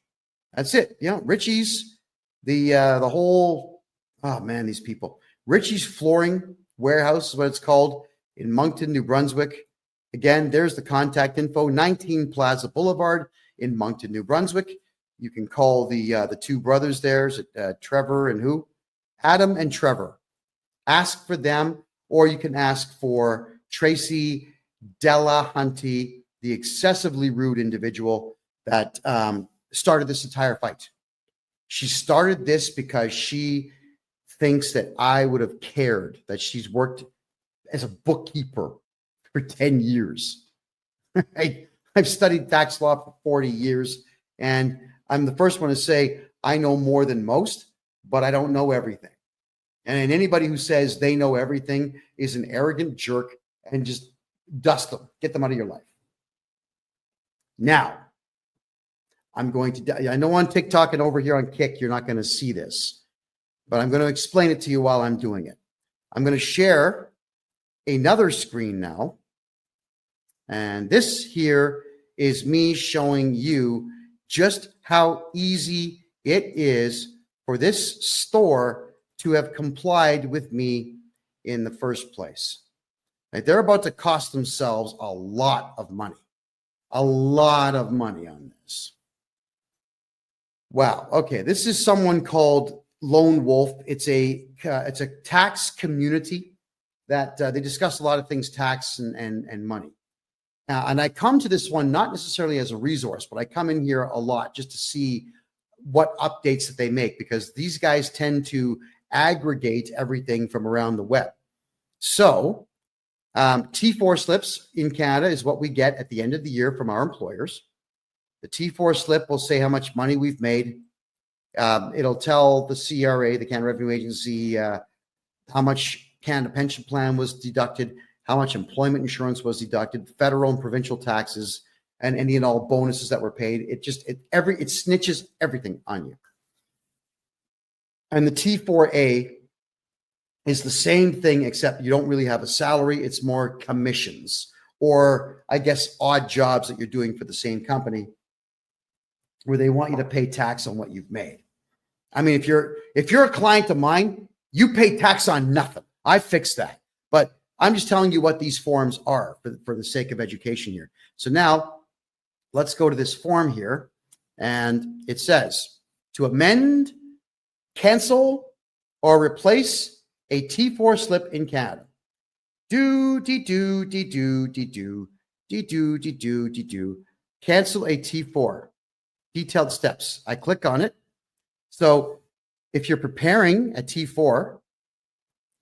That's it. You know, Richie's, the whole, oh man, these people. Richie's Flooring Warehouse is what it's called in Moncton, New Brunswick. Again, there's the contact info, 19 Plaza Boulevard in Moncton, New Brunswick. You can call the two brothers there, Trevor and who? Adam and Trevor. Ask for them, or you can ask for Tracy Delahunty, the excessively rude individual that started this entire fight. She started this because she thinks that I would have cared that she's worked as a bookkeeper for 10 years. I've studied tax law for 40 years, and I'm the first one to say I know more than most, but I don't know everything. And anybody who says they know everything is an arrogant jerk, and just dust them, get them out of your life. Now, I'm going to, I know on TikTok and over here on Kick, you're not going to see this, but I'm going to explain it to you while I'm doing it. I'm going to share another screen now. And this here is me showing you just how easy it is for this store to have complied with me in the first place. Like, they're about to cost themselves a lot of money on this. Wow. Okay. This is someone called Lone Wolf. It's a tax community that they discuss a lot of things, tax and money. And I come to this one not necessarily as a resource, but I come in here a lot just to see what updates that they make, because these guys tend to aggregate everything from around the web. So T4 slips in Canada is what we get at the end of the year from our employers. The T4 slip will say how much money we've made. It'll tell the CRA, the Canada Revenue Agency, how much Canada Pension Plan was deducted, how much employment insurance was deducted, federal and provincial taxes, and any and all bonuses that were paid. It snitches everything on you. And the T4A is the same thing, except you don't really have a salary. It's more commissions, or I guess odd jobs that you're doing for the same company, where they want you to pay tax on what you've made. I mean, if you're a client of mine, you pay tax on nothing. I fixed that. But I'm just telling you what these forms are for the sake of education here. So now let's go to this form here, and it says to amend, cancel, or replace a T4 slip in Canada. Cancel a T4. Detailed steps. I click on it. So if you're preparing a T4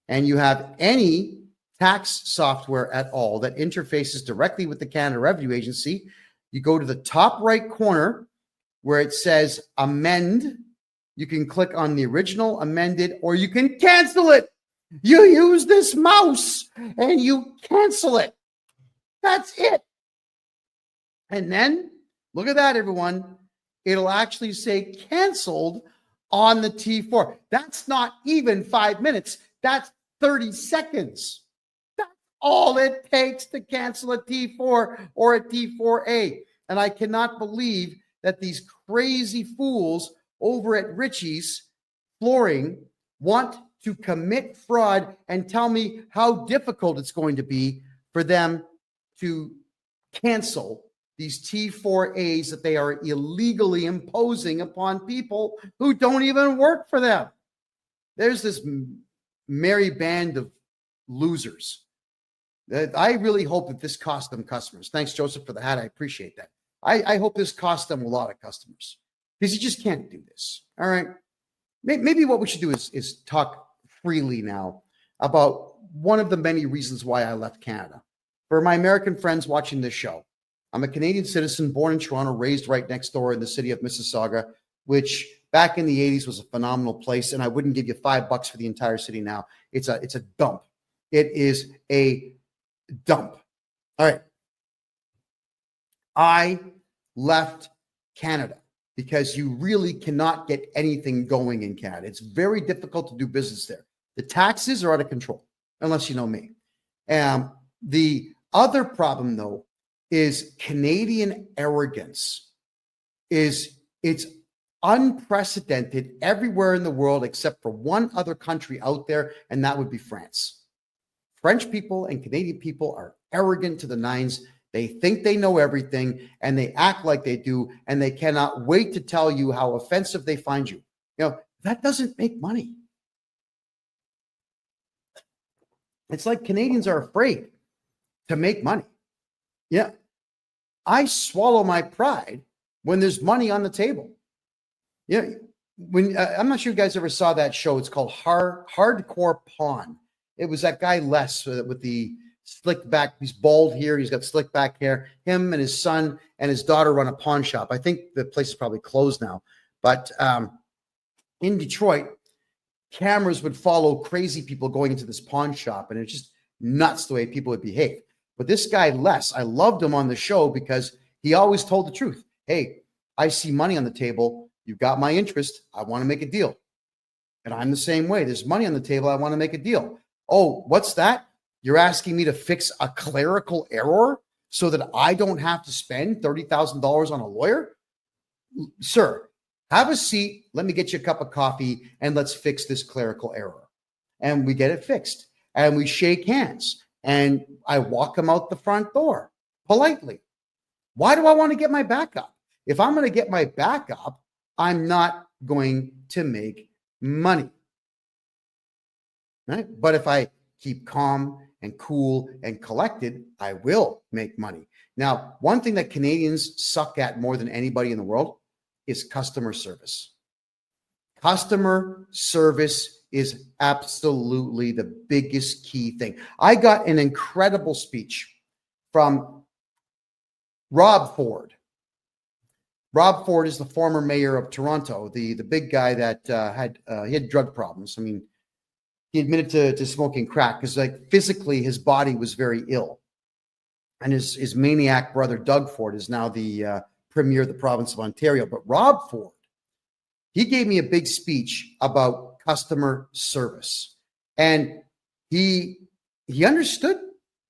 and you have any tax software at all that interfaces directly with the Canada Revenue Agency, you go to the top right corner where it says amend. You can click on the original, amended, or you can cancel it. You use this mouse and you cancel it. That's it. And then look at that, everyone. It'll actually say canceled on the T4. That's not even 5 minutes. That's 30 seconds. That's all it takes to cancel a T4 or a T4A. And I cannot believe that these crazy fools over at Richie's Flooring want to commit fraud and tell me how difficult it's going to be for them to cancel these T4As that they are illegally imposing upon people who don't even work for them. There's this merry band of losers. I really hope that this cost them customers. Thanks, Joseph, for the hat. I appreciate that. I hope this cost them a lot of customers, because you just can't do this. All right. Maybe what we should do is talk freely now about one of the many reasons why I left Canada. For my American friends watching this show, I'm a Canadian citizen, born in Toronto, raised right next door in the city of Mississauga, which back in the 80s was a phenomenal place, and I wouldn't give you $5 for the entire city now. It's a dump. It is a dump. All right. I left Canada because you really cannot get anything going in Canada. It's very difficult to do business there. The taxes are out of control, unless you know me. The other problem, though, is Canadian arrogance. It's unprecedented everywhere in the world except for one other country out there, and that would be France. French people and Canadian people are arrogant to the nines. They think they know everything, and they act like they do, and they cannot wait to tell you how offensive they find you. You know, that doesn't make money. It's like Canadians are afraid to make money. Yeah. I swallow my pride when there's money on the table. Yeah. When I'm not sure you guys ever saw that show. It's called Hardcore Pawn. It was that guy Les with the slick back. He's bald here. He's got slick back hair. Him and his son and his daughter run a pawn shop. I think the place is probably closed now. But in Detroit, cameras would follow crazy people going into this pawn shop, and it's just nuts the way people would behave. But this guy, Les, I loved him on the show because he always told the truth. Hey, I see money on the table. You've got my interest. I want to make a deal. And I'm the same way. There's money on the table. I want to make a deal. Oh, what's that? You're asking me to fix a clerical error so that I don't have to spend $30,000 on a lawyer? Sir, have a seat. Let me get you a cup of coffee and let's fix this clerical error. And we get it fixed. And we shake hands. And I walk him out the front door politely. Why do I want to get my back up? If I'm going to get my back up, I'm not going to make money. Right? But if I keep calm and cool and collected, I will make money. Now, one thing that Canadians suck at more than anybody in the world is customer service. Customer service is absolutely the biggest key thing. I got an incredible speech from Rob Ford. Rob Ford is the former mayor of Toronto, the big guy that he had drug problems. I mean, he admitted to smoking crack because, like, physically his body was very ill. And his maniac brother, Doug Ford, is now the premier of the province of Ontario. But Rob Ford, he gave me a big speech about customer service. And he understood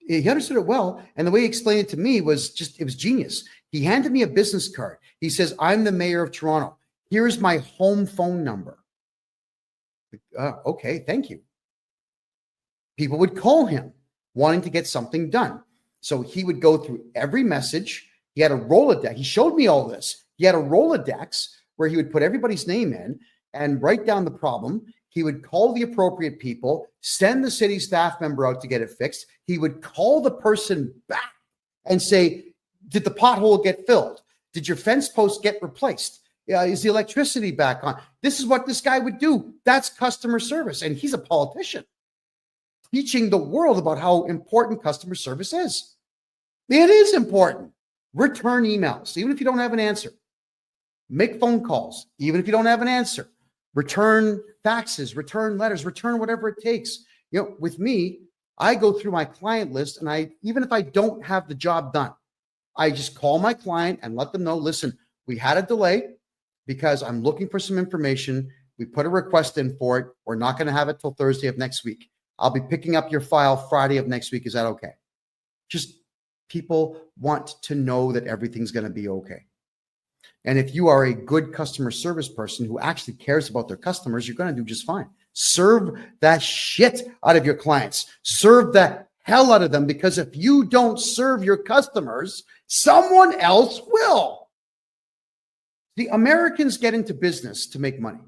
it well. And the way he explained it to me was it was genius. He handed me a business card. He says, I'm the mayor of Toronto. Here's my home phone number. Okay, thank you. People would call him wanting to get something done. So he would go through every message. He had a Rolodex. He showed me all this. He had a Rolodex where he would put everybody's name in and write down the problem. He would call the appropriate people, send the city staff member out to get it fixed. He would call the person back and say, did the pothole get filled? Did your fence post get replaced? Is the electricity back on? This is what this guy would do. That's customer service. And he's a politician teaching the world about how important customer service is. It is important. Return emails, even if you don't have an answer. Make phone calls, even if you don't have an answer. Return faxes, return letters, return whatever it takes. With me, I go through my client list, and even if I don't have the job done, I just call my client and let them know, listen, we had a delay because I'm looking for some information. We put a request in for it. We're not going to have it till Thursday of next week. I'll be picking up your file Friday of next week. Is that okay? Just people want to know that everything's going to be okay. And if you are a good customer service person who actually cares about their customers, you're going to do just fine. Serve that shit out of your clients. Serve the hell out of them, because if you don't serve your customers, someone else will. The Americans get into business to make money.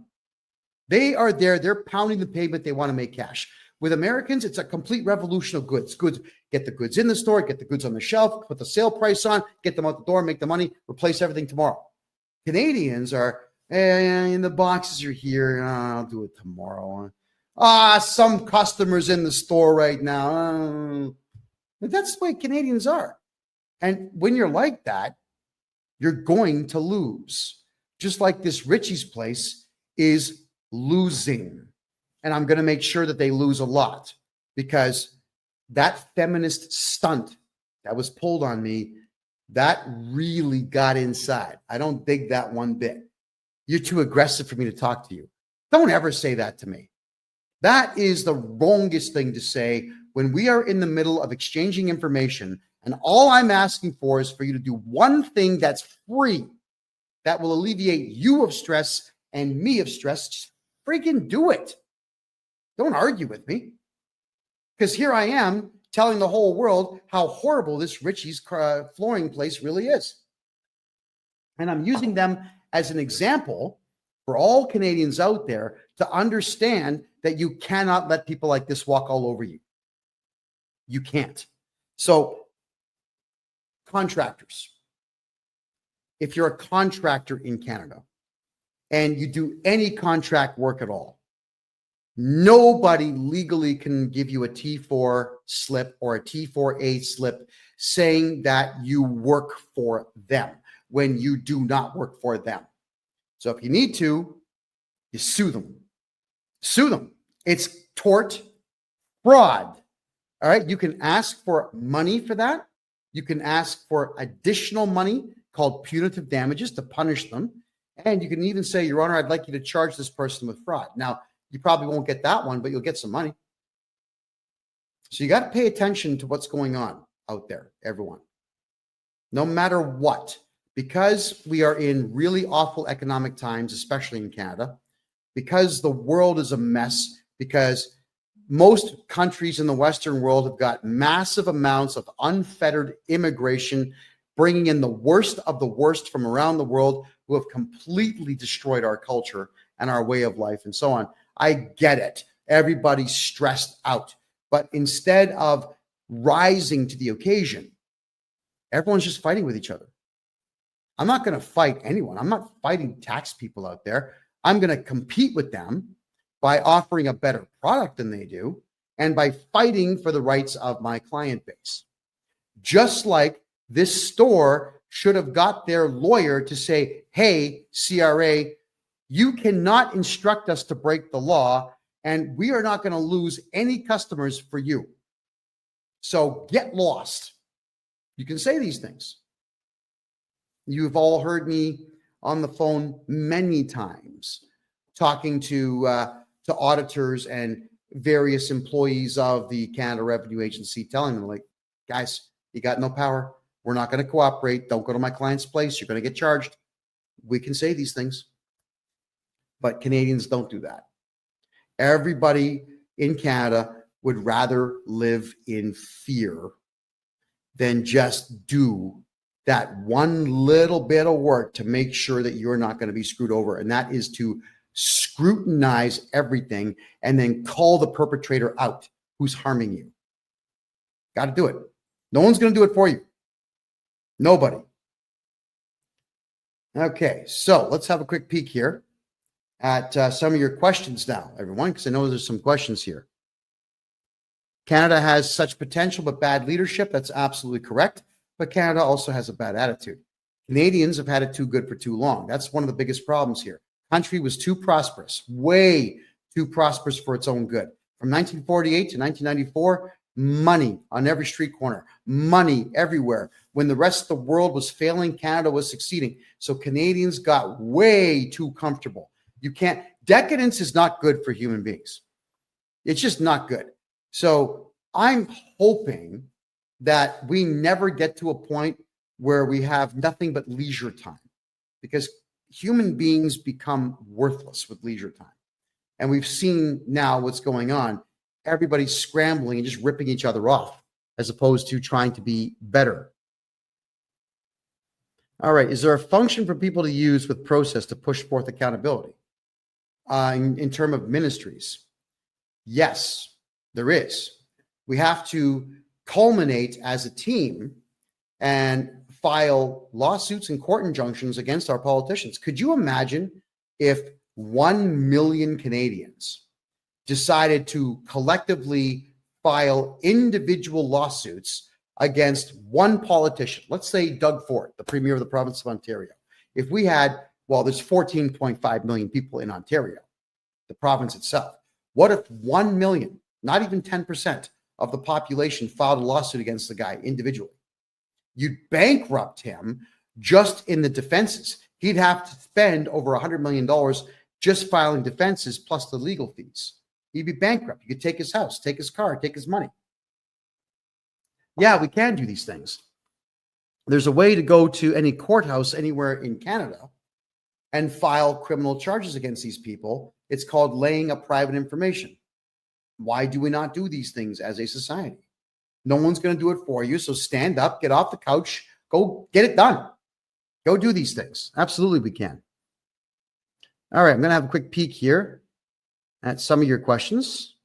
They are there. They're pounding the pavement. They want to make cash. With Americans, it's a complete revolution of goods. Get the goods in the store, get the goods on the shelf, put the sale price on, get them out the door, make the money, replace everything tomorrow. Canadians are, and the boxes are here. I'll do it tomorrow. Some customers in the store right now. But that's the way Canadians are. And when you're like that, you're going to lose. Just like this Richie's place is losing. And I'm going to make sure that they lose a lot, because that feminist stunt that was pulled on me, that really got inside. I don't dig that one bit. You're too aggressive for me to talk to you. Don't ever say that to me. That is the wrongest thing to say when we are in the middle of exchanging information, and all I'm asking for is for you to do one thing that's free, that will alleviate you of stress and me of stress. Just freaking do it. Don't argue with me. Because here I am telling the whole world how horrible this Richie's flooring place really is. And I'm using them as an example for all Canadians out there to understand that you cannot let people like this walk all over you. You can't. So contractors, if you're a contractor in Canada and you do any contract work at all, nobody legally can give you a T4 slip or a T4A slip saying that you work for them when you do not work for them. So if you need to, you sue them. Sue them. It's tort fraud. All right. You can ask for money for that. You can ask for additional money called punitive damages to punish them. And you can even say, Your Honor, I'd like you to charge this person with fraud. Now, you probably won't get that one, but you'll get some money. So you got to pay attention to what's going on out there, everyone. No matter what, because we are in really awful economic times, especially in Canada, because the world is a mess, because most countries in the Western world have got massive amounts of unfettered immigration, bringing in the worst of the worst from around the world who have completely destroyed our culture and our way of life and so on. I get it. Everybody's stressed out. But instead of rising to the occasion, everyone's just fighting with each other. I'm not going to fight anyone. I'm not fighting tax people out there. I'm going to compete with them by offering a better product than they do and by fighting for the rights of my client base. Just like this store should have got their lawyer to say, hey, CRA, you cannot instruct us to break the law, and we are not going to lose any customers for you. So get lost. You can say these things. You've all heard me on the phone many times talking to auditors and various employees of the Canada Revenue Agency, telling them, like, guys, you got no power. We're not going to cooperate. Don't go to my client's place. You're going to get charged. We can say these things. But Canadians don't do that. Everybody in Canada would rather live in fear than just do that one little bit of work to make sure that you're not going to be screwed over. And that is to scrutinize everything and then call the perpetrator out who's harming you. Got to do it. No one's going to do it for you. Nobody. Okay, so let's have a quick peek here at some of your questions now, everyone, because I know there's some questions here. Canada has such potential but bad leadership. That's absolutely correct. But Canada also has a bad attitude. Canadians have had it too good for too long. That's one of the biggest problems here. Country was too prosperous, way too prosperous for its own good. From 1948 to 1994, money on every street corner, money everywhere. When the rest of the world was failing, Canada was succeeding. So Canadians got way too comfortable. Decadence is not good for human beings. It's just not good. So I'm hoping that we never get to a point where we have nothing but leisure time, because human beings become worthless with leisure time. And we've seen now what's going on. Everybody's scrambling and just ripping each other off as opposed to trying to be better. All right. Is there a function for people to use with process to push forth accountability in terms of ministries? Yes, there is. We have to culminate as a team and file lawsuits and court injunctions against our politicians. Could you imagine if 1 million Canadians decided to collectively file individual lawsuits against one politician? Let's say Doug Ford, the Premier of the province of Ontario. If we had, there's 14.5 million people in Ontario, the province itself. What if 1 million, not even 10% of the population, filed a lawsuit against the guy individually? You'd bankrupt him just in the defenses. He'd have to spend over $100 million just filing defenses plus the legal fees. He'd be bankrupt. You could take his house, take his car, take his money. Yeah, we can do these things. There's a way to go to any courthouse anywhere in Canada and file criminal charges against these people. It's called laying up private information. Why do we not do these things as a society? No one's going to do it for you. So stand up, get off the couch, go get it done. Go do these things. Absolutely, we can. All right, I'm going to have a quick peek here at some of your questions.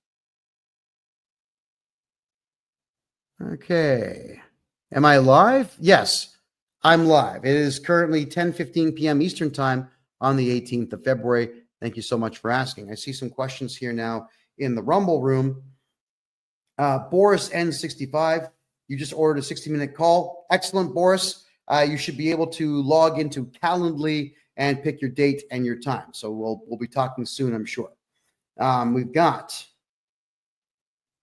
Okay. Am I live? Yes, I'm live. It is currently 10:15 p.m. Eastern time on the 18th of February. Thank you so much for asking. I see some questions here now in the Rumble room. Boris N65, you just ordered a 60-minute call. Excellent, Boris. You should be able to log into Calendly and pick your date and your time. So we'll be talking soon, I'm sure. We got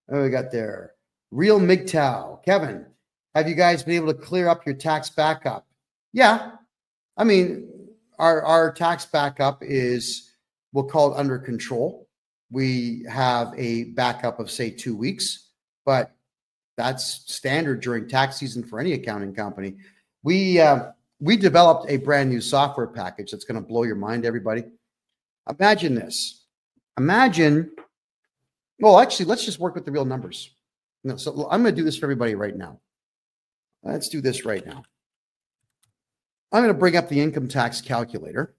there. Real MGTOW. Kevin, have you guys been able to clear up your tax backup? Yeah. I mean, our tax backup is, we'll call it under control. We have a backup of, say, 2 weeks, but that's standard during tax season for any accounting company. We developed a brand new software package that's going to blow your mind, everybody. Imagine this. Well, actually, let's just work with the real numbers. No, so I'm going to do this for everybody right now. Let's do this right now. I'm going to bring up the income tax calculator.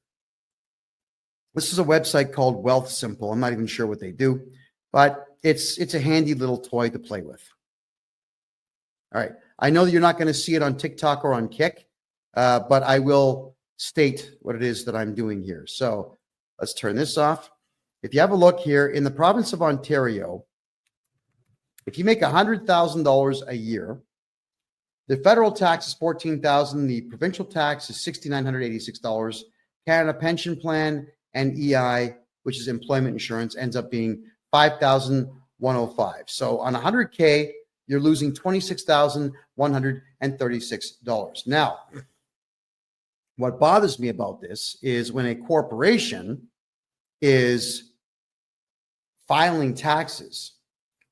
This is a website called Wealth Simple. I'm not even sure what they do, but it's a handy little toy to play with. All right. I know that you're not going to see it on TikTok or on Kick, but I will state what it is that I'm doing here. So let's turn this off. If you have a look here in the province of Ontario, if you make $100,000 a year, the federal tax is $14,000. The provincial tax is $6,986. Canada Pension Plan and EI, which is employment insurance, ends up being $5,105. So on 100K, you're losing $26,136. Now, what bothers me about this is when a corporation is filing taxes,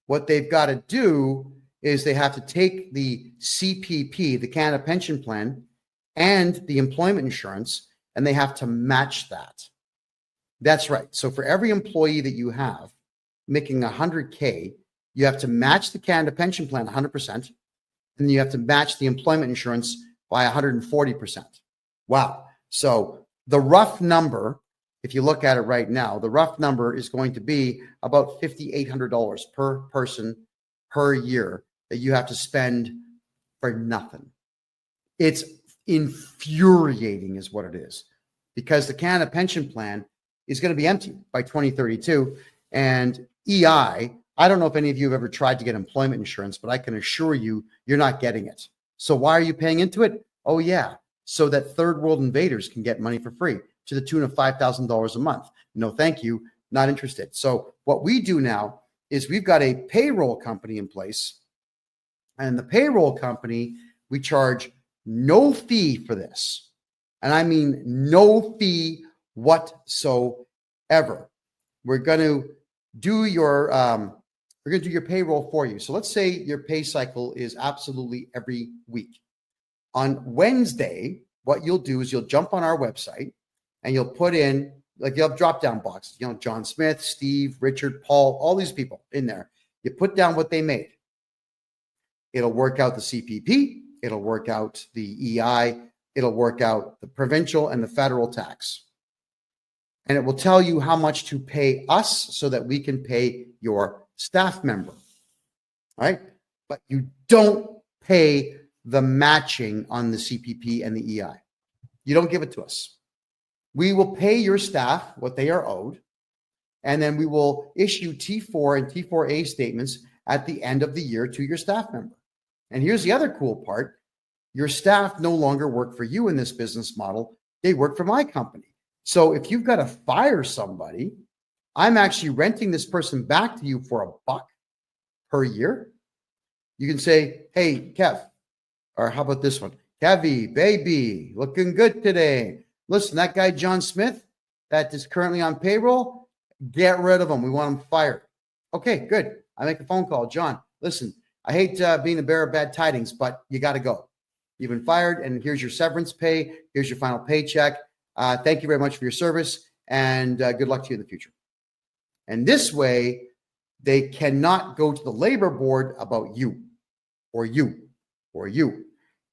what they've got to do is they have to take the CPP, the Canada Pension Plan, and the employment insurance, and they have to match that. That's right. So for every employee that you have making 100K, you have to match the Canada Pension Plan 100%, and you have to match the employment insurance by 140%. Wow. So the rough number, if you look at it right now, the rough number is going to be about $5,800 per person per year that you have to spend for nothing. It's infuriating is what it is, because the Canada Pension Plan is going to be empty by 2032. And EI, I don't know if any of you have ever tried to get employment insurance, but I can assure you, you're not getting it. So why are you paying into it? Oh, yeah, so that third world invaders can get money for free to the tune of $5,000 a month. No, thank you. Not interested. So what we do now is we've got a payroll company in place, and the payroll company, we charge no fee for this. And I mean no fee whatsoever. We're going to do your payroll for you. So let's say your pay cycle is absolutely every week. On Wednesday, what you'll do is you'll jump on our website and you'll put in, like, you'll have drop-down boxes, John Smith, Steve, Richard, Paul, all these people in there. You put down what they made. It'll work out the CPP. It'll work out the EI. It'll work out the provincial and the federal tax. And it will tell you how much to pay us so that we can pay your staff member. All right? But you don't pay the matching on the CPP and the EI. You don't give it to us. We will pay your staff what they are owed, and then we will issue T4 and T4A statements at the end of the year to your staff member. And here's the other cool part. Your staff no longer work for you in this business model. They work for my company. So if you've got to fire somebody, I'm actually renting this person back to you for $1 per year. You can say, hey, Kev, or how about this one? Kevy, baby, looking good today. Listen, that guy, John Smith, that is currently on payroll, get rid of him. We want him fired. Okay, good. I make a phone call. John, listen, I hate being the bearer of bad tidings, but you got to go. You've been fired, and here's your severance pay. Here's your final paycheck. Thank you very much for your service, and good luck to you in the future. And this way, they cannot go to the labor board about you or you or you.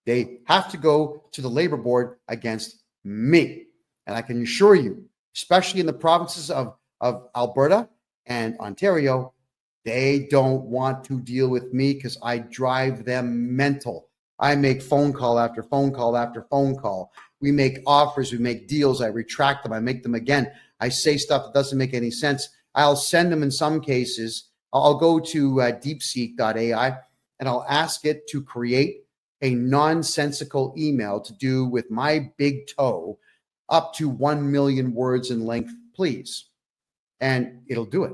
They have to go to the labor board against me. And I can assure you, especially in the provinces of Alberta and Ontario, They don't want to deal with me because I drive them mental. I make phone call after phone call after phone call. We make offers, we make deals, I retract them, I make them again. I say stuff that doesn't make any sense. I'll send them in some cases. I'll go to deepseek.ai and I'll ask it to create a nonsensical email to do with my big toe up to 1 million words in length, please. And it'll do it.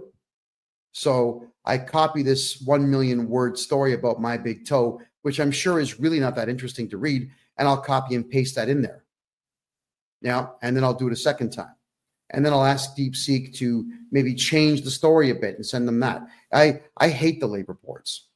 So I copy this 1 million word story about my big toe, which I'm sure is really not that interesting to read, and I'll copy and paste that in there. Now, and then I'll do it a second time. And then I'll ask DeepSeek to maybe change the story a bit and send them that. I hate the labor boards.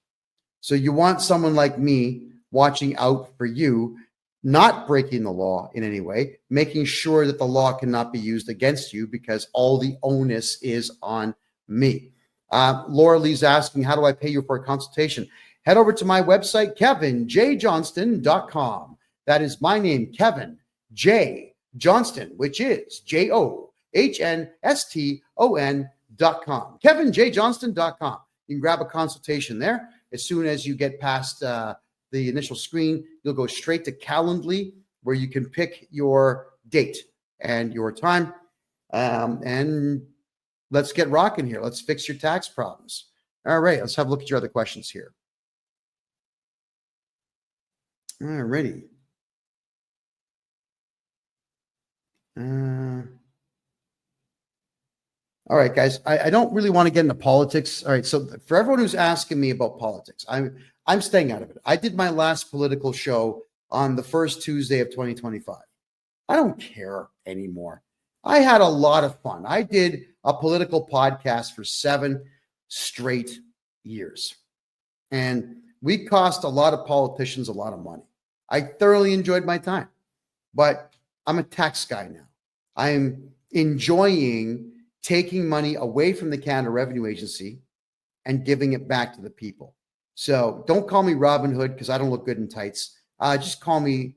So you want someone like me watching out for you, not breaking the law in any way, making sure that the law cannot be used against you because all the onus is on me. Laura Lee's asking, how do I pay you for a consultation? Head over to my website, KevinJJohnston.com. That is my name, Kevin J. Johnston, which is JOHNSTON.com. KevinJJohnston.com. You can grab a consultation there. As soon as you get past the initial screen, you'll go straight to Calendly, where you can pick your date and your time. And let's get rocking here. Let's fix your tax problems. All right, let's have a look at your other questions here. All righty. All right, guys, I don't really want to get into politics. All right, so for everyone who's asking me about politics, I'm staying out of it. I did my last political show on the first Tuesday of 2025. I don't care anymore. I had a lot of fun. I did a political podcast for 7 straight years. And we cost a lot of politicians a lot of money. I thoroughly enjoyed my time. But I'm a tax guy now. I'm enjoying taking money away from the Canada Revenue Agency and giving it back to the people. So don't call me Robin Hood because I don't look good in tights. Just call me,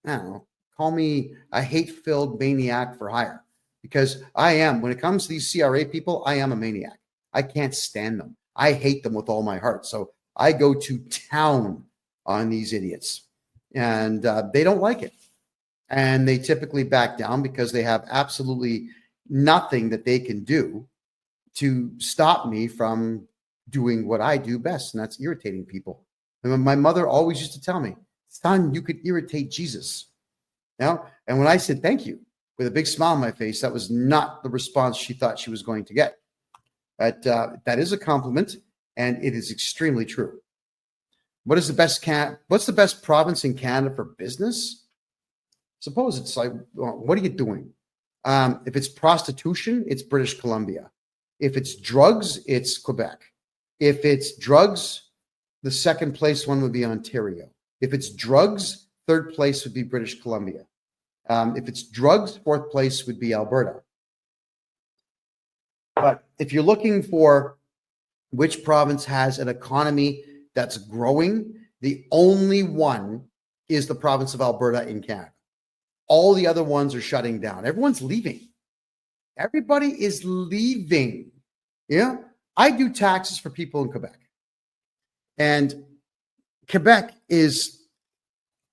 I don't know, call me a hate-filled maniac for hire, because I am, when it comes to these CRA people, I am a maniac. I can't stand them. I hate them with all my heart. So I go to town on these idiots, and they don't like it. And they typically back down because they have absolutely nothing that they can do to stop me from doing what I do best, and that's irritating people. And my mother always used to tell me, son, you could irritate Jesus. Now, and when I said thank you with a big smile on my face, that was not the response she thought she was going to get. But that is a compliment, and it is extremely true. What's the best province in Canada for business? Suppose it's like, well, what are you doing? If it's prostitution, it's British Columbia. If it's drugs, it's Quebec. If it's drugs, the second place one would be Ontario. If it's drugs, third place would be British Columbia. If it's drugs, fourth place would be Alberta. But if you're looking for which province has an economy that's growing, the only one is the province of Alberta in Canada. All the other ones are shutting down. Everyone's leaving. Everybody is leaving. Yeah. I do taxes for people in Quebec. And Quebec is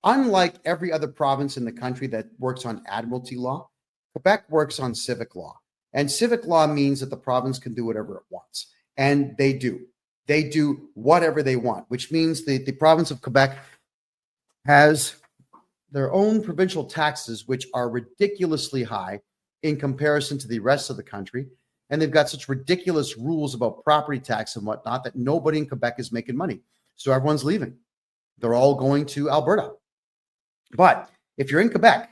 unlike every other province in the country that works on admiralty law. Quebec works on civic law. And civic law means that the province can do whatever it wants. And they do. They do whatever they want, which means the province of Quebec has their own provincial taxes, which are ridiculously high in comparison to the rest of the country. And they've got such ridiculous rules about property tax and whatnot that nobody in Quebec is making money. So everyone's leaving. They're all going to Alberta. But if you're in Quebec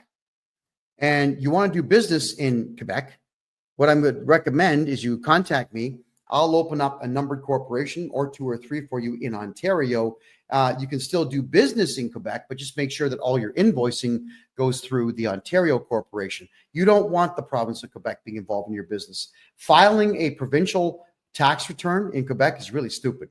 and you want to do business in Quebec, what I would recommend is you contact me. I'll open up a numbered corporation or 2 or 3 for you in Ontario. You can still do business in Quebec, but just make sure that all your invoicing goes through the Ontario corporation. You don't want the province of Quebec being involved in your business. Filing a provincial tax return in Quebec is really stupid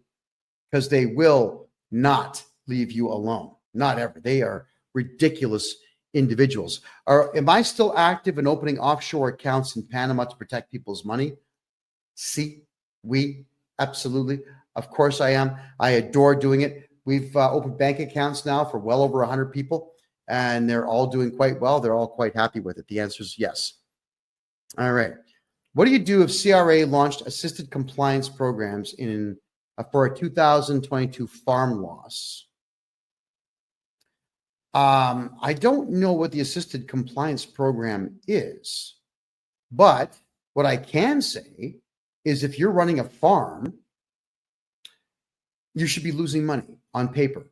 because they will not leave you alone. Not ever. They are ridiculous individuals. Am I still active in opening offshore accounts in Panama to protect people's money? Si, oui, Absolutely. Of course I am. I adore doing it. We've opened bank accounts now for well over 100 people, and they're all doing quite well. They're all quite happy with it. The answer is yes. All right. What do you do if CRA launched assisted compliance programs for a 2022 farm loss? I don't know what the assisted compliance program is, but what I can say is if you're running a farm, you should be losing money on paper.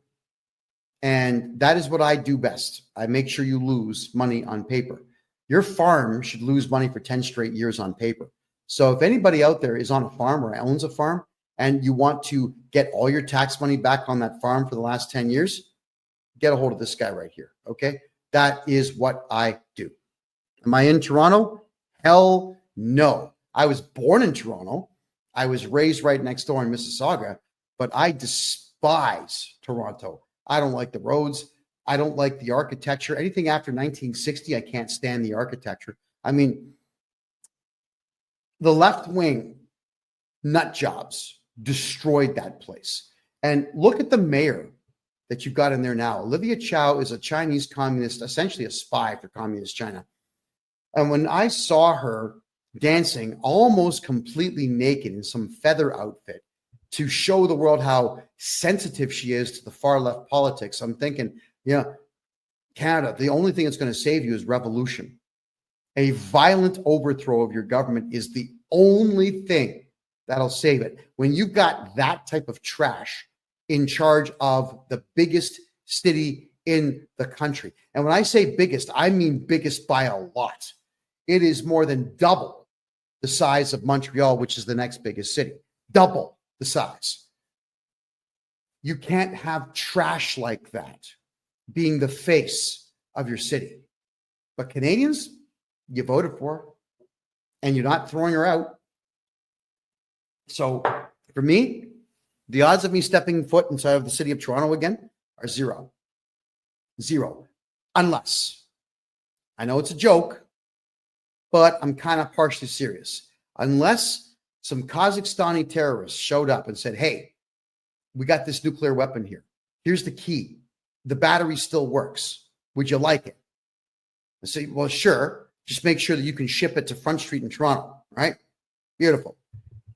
And that is what I do best. I make sure you lose money on paper. Your farm should lose money for 10 straight years on paper. So if anybody out there is on a farm or owns a farm and you want to get all your tax money back on that farm for the last 10 years, get a hold of this guy right here. Okay. That is what I do. Am I in Toronto? Hell no. I was born in Toronto. I was raised right next door in Mississauga, but I despise Toronto. I don't like the roads. I don't like the architecture. Anything after 1960, I can't stand the architecture. I mean, the left wing nut jobs destroyed that place. And look at the mayor that you've got in there now. Olivia Chow is a Chinese communist, essentially a spy for communist China. And when I saw her dancing almost completely naked in some feather outfit to show the world how sensitive she is to the far left politics, I'm thinking, yeah, Canada, the only thing that's going to save you is revolution. A violent overthrow of your government is the only thing that'll save it. When you've got that type of trash in charge of the biggest city in the country. And when I say biggest, I mean biggest by a lot. It is more than double the size of Montreal, which is the next biggest city. Double the size. You can't have trash like that being the face of your city. But Canadians, you voted for her, and you're not throwing her out. So for me, the odds of me stepping foot inside of the city of Toronto again are zero. Zero. Unless, I know it's a joke, but I'm kind of partially serious. Unless some Kazakhstani terrorists showed up and said, hey, we got this nuclear weapon here. Here's the key. The battery still works. Would you like it? I say, well, sure. Just make sure that you can ship it to Front Street in Toronto, right? Beautiful.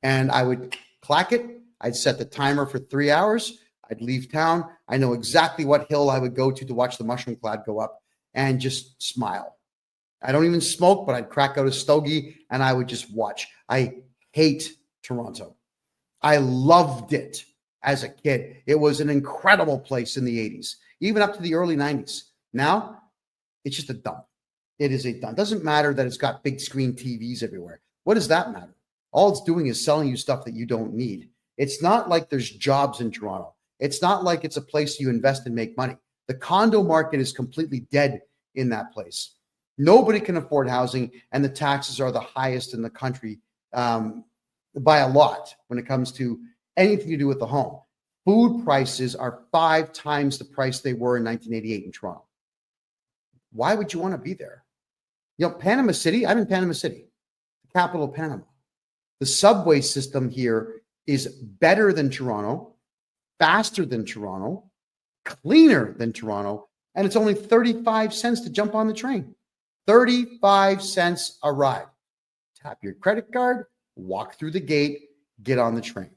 And I would clack it. I'd set the timer for 3 hours. I'd leave town. I know exactly what hill I would go to watch the mushroom cloud go up and just smile. I don't even smoke, but I'd crack out a stogie and I would just watch. I hate Toronto. I loved it as a kid. It was an incredible place in the 80s, even up to the early 90s. Now, it's just a dump. It is a dump. It doesn't matter that it's got big screen TVs everywhere. What does that matter? All it's doing is selling you stuff that you don't need. It's not like there's jobs in Toronto. It's not like it's a place you invest and make money. The condo market is completely dead in that place. Nobody can afford housing, and the taxes are the highest in the country by a lot when it comes to anything to do with the home. Food prices are 5 times the price they were in 1988 in Toronto. Why would you want to be there? You know, Panama City, I'm in Panama City, the capital of Panama. The subway system here is better than Toronto, faster than Toronto, cleaner than Toronto, and it's only 35 cents to jump on the train. 35 cents a ride. Tap your credit card, walk through the gate, get on the train.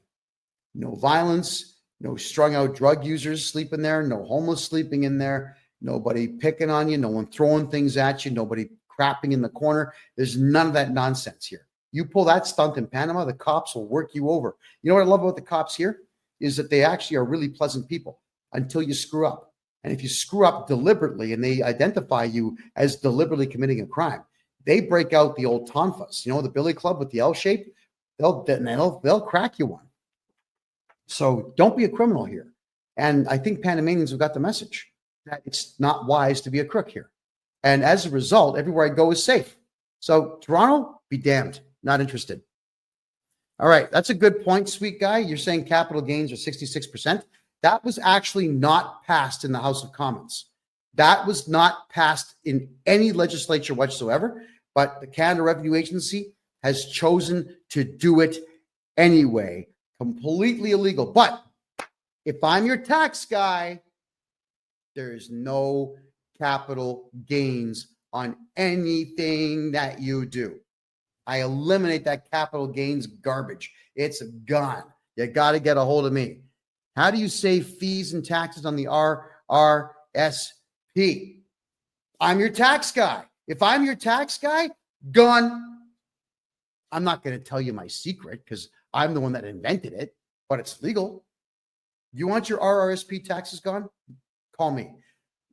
No violence, no strung out drug users sleeping there, no homeless sleeping in there, nobody picking on you, no one throwing things at you, nobody crapping in the corner. There's none of that nonsense here. You pull that stunt in Panama, the cops will work you over. You know what I love about the cops here is that they actually are really pleasant people until you screw up. And if you screw up deliberately and they identify you as deliberately committing a crime, they break out the old tonfas, you know, the billy club with the L shape, they'll crack you one. So don't be a criminal here. And I think Panamanians have got the message that it's not wise to be a crook here. And as a result, everywhere I go is safe. So Toronto, be damned. Not interested. All right. That's a good point, sweet guy. You're saying capital gains are 66%. That was actually not passed in the House of Commons. That was not passed in any legislature whatsoever, but the Canada Revenue Agency has chosen to do it anyway. Completely illegal. But if I'm your tax guy, there is no capital gains on anything that you do. I eliminate that capital gains garbage. It's gone. You got to get a hold of me. How do you save fees and taxes on the RRSP? I'm your tax guy. If I'm your tax guy, gone. I'm not going to tell you my secret because I'm the one that invented it, but it's legal. You want your RRSP taxes gone? Call me.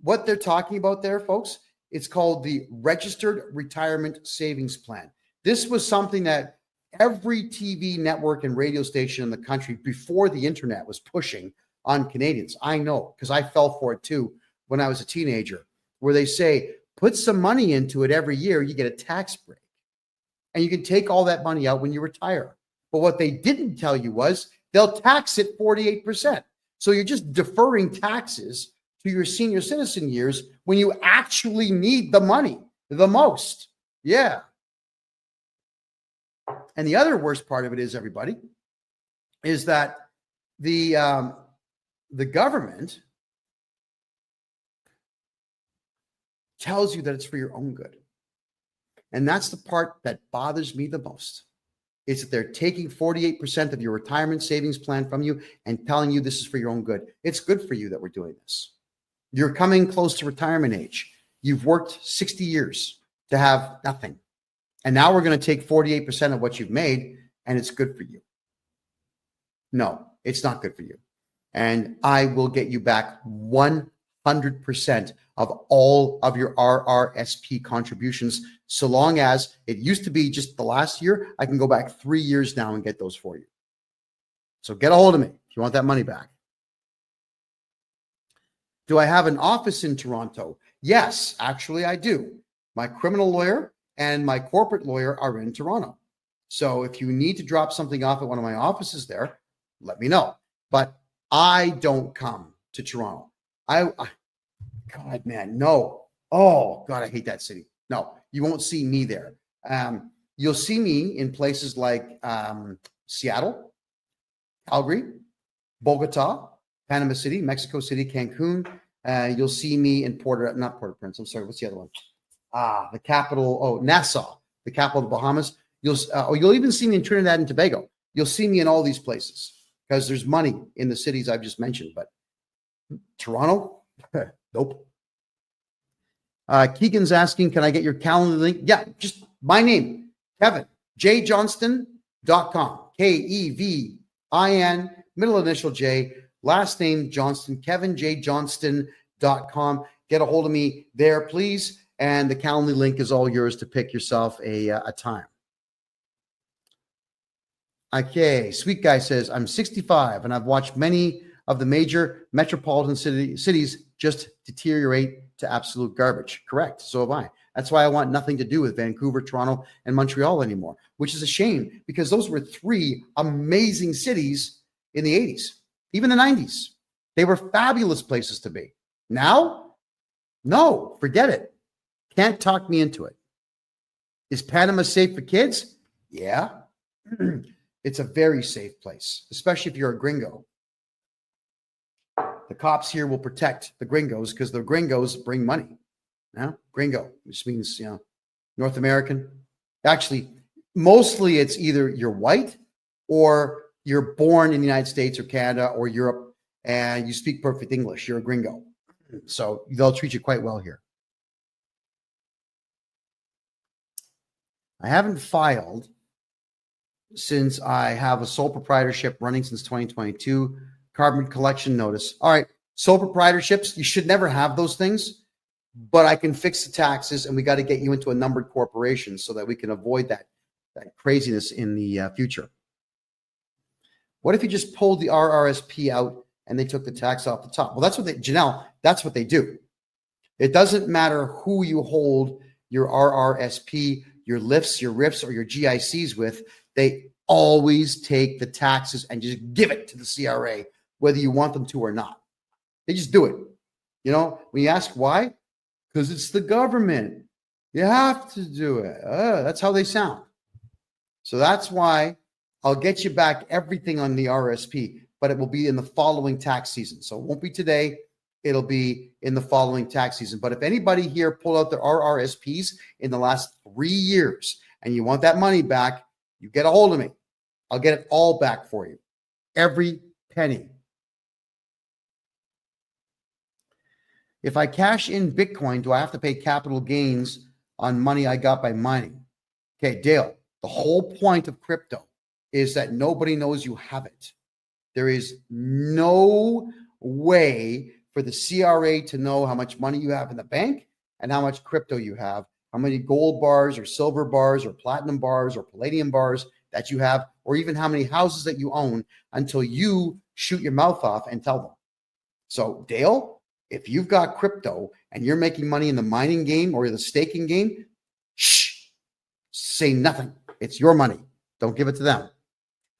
What they're talking about there, folks, it's called the Registered Retirement Savings Plan. This was something that every TV network and radio station in the country before the internet was pushing on Canadians. I know because I fell for it too when I was a teenager, where they say, put some money into it every year, you get a tax break. And you can take all that money out when you retire. But what they didn't tell you was they'll tax it 48%. So you're just deferring taxes to your senior citizen years when you actually need the money the most. Yeah. And the other worst part of it is, everybody, is that the government tells you that it's for your own good. And that's the part that bothers me the most, is that they're taking 48% of your retirement savings plan from you and telling you this is for your own good. It's good for you that we're doing this. You're coming close to retirement age. You've worked 60 years to have nothing. And now we're going to take 48% of what you've made, and it's good for you. No, it's not good for you. And I will get you back 100% of all of your RRSP contributions, so long as it used to be just the last year. I can go back 3 years now and get those for you. So get a hold of me if you want that money back. Do I have an office in Toronto? Yes, actually I do. My criminal lawyer and my corporate lawyer are in Toronto. So if you need to drop something off at one of my offices there, let me know. But I don't come to Toronto. God, man, no. Oh, God, I hate that city. No, you won't see me there. You'll see me in places like Seattle, Calgary, Bogota, Panama City, Mexico City, Cancun. You'll see me in not Port-au-Prince. I'm sorry. What's the other one? The capital. Oh, Nassau, the capital of the Bahamas. You'll even see me in Trinidad and Tobago. You'll see me in all these places because there's money in the cities I've just mentioned. But Toronto, nope. Keegan's asking, can I get your calendar link? Yeah, just my name, KevinJJohnston.com. KEVIN, middle initial J, last name Johnston, KevinJJohnston.com. Get a hold of me there, please. And the calendar link is all yours to pick yourself a time. Okay, Sweet Guy says, I'm 65 and I've watched many of the major metropolitan cities just deteriorate to absolute garbage. Correct. So have I. That's why I want nothing to do with Vancouver, Toronto, and Montreal anymore, which is a shame because those were three amazing cities in the 80s, even the 90s. They were fabulous places to be. Now, no, forget it. Can't talk me into it. Is Panama safe for kids? Yeah. It's a very safe place, especially if you're a gringo. The cops here will protect the gringos because the gringos bring money. Now, gringo, which means, North American. Actually, mostly it's either you're white or you're born in the United States or Canada or Europe and you speak perfect English. You're a gringo. So they'll treat you quite well here. I haven't filed since I have a sole proprietorship running since 2022. Carbon collection notice. All right. Sole proprietorships, you should never have those things, but I can fix the taxes and we got to get you into a numbered corporation so that we can avoid that craziness in the future. What if you just pulled the RRSP out and they took the tax off the top? Well, that's what Janelle, that's what they do. It doesn't matter who you hold your RRSP, your lifts, your RIFs, or your GICs with. They always take the taxes and just give it to the CRA, whether you want them to or not. They just do it. When you ask why, because it's the government. You have to do it. That's how they sound. So that's why I'll get you back everything on the RSP, but it will be in the following tax season. So it won't be today. It'll be in the following tax season. But if anybody here pulled out their RRSPs in the last 3 years and you want that money back, you get a hold of me. I'll get it all back for you. Every penny. If I cash in Bitcoin, do I have to pay capital gains on money I got by mining? Okay, Dale, the whole point of crypto is that nobody knows you have it. There is no way for the CRA to know how much money you have in the bank and how much crypto you have, how many gold bars or silver bars or platinum bars or palladium bars that you have, or even how many houses that you own until you shoot your mouth off and tell them. So, Dale, if you've got crypto and you're making money in the mining game or the staking game, shh, say nothing. It's your money. Don't give it to them.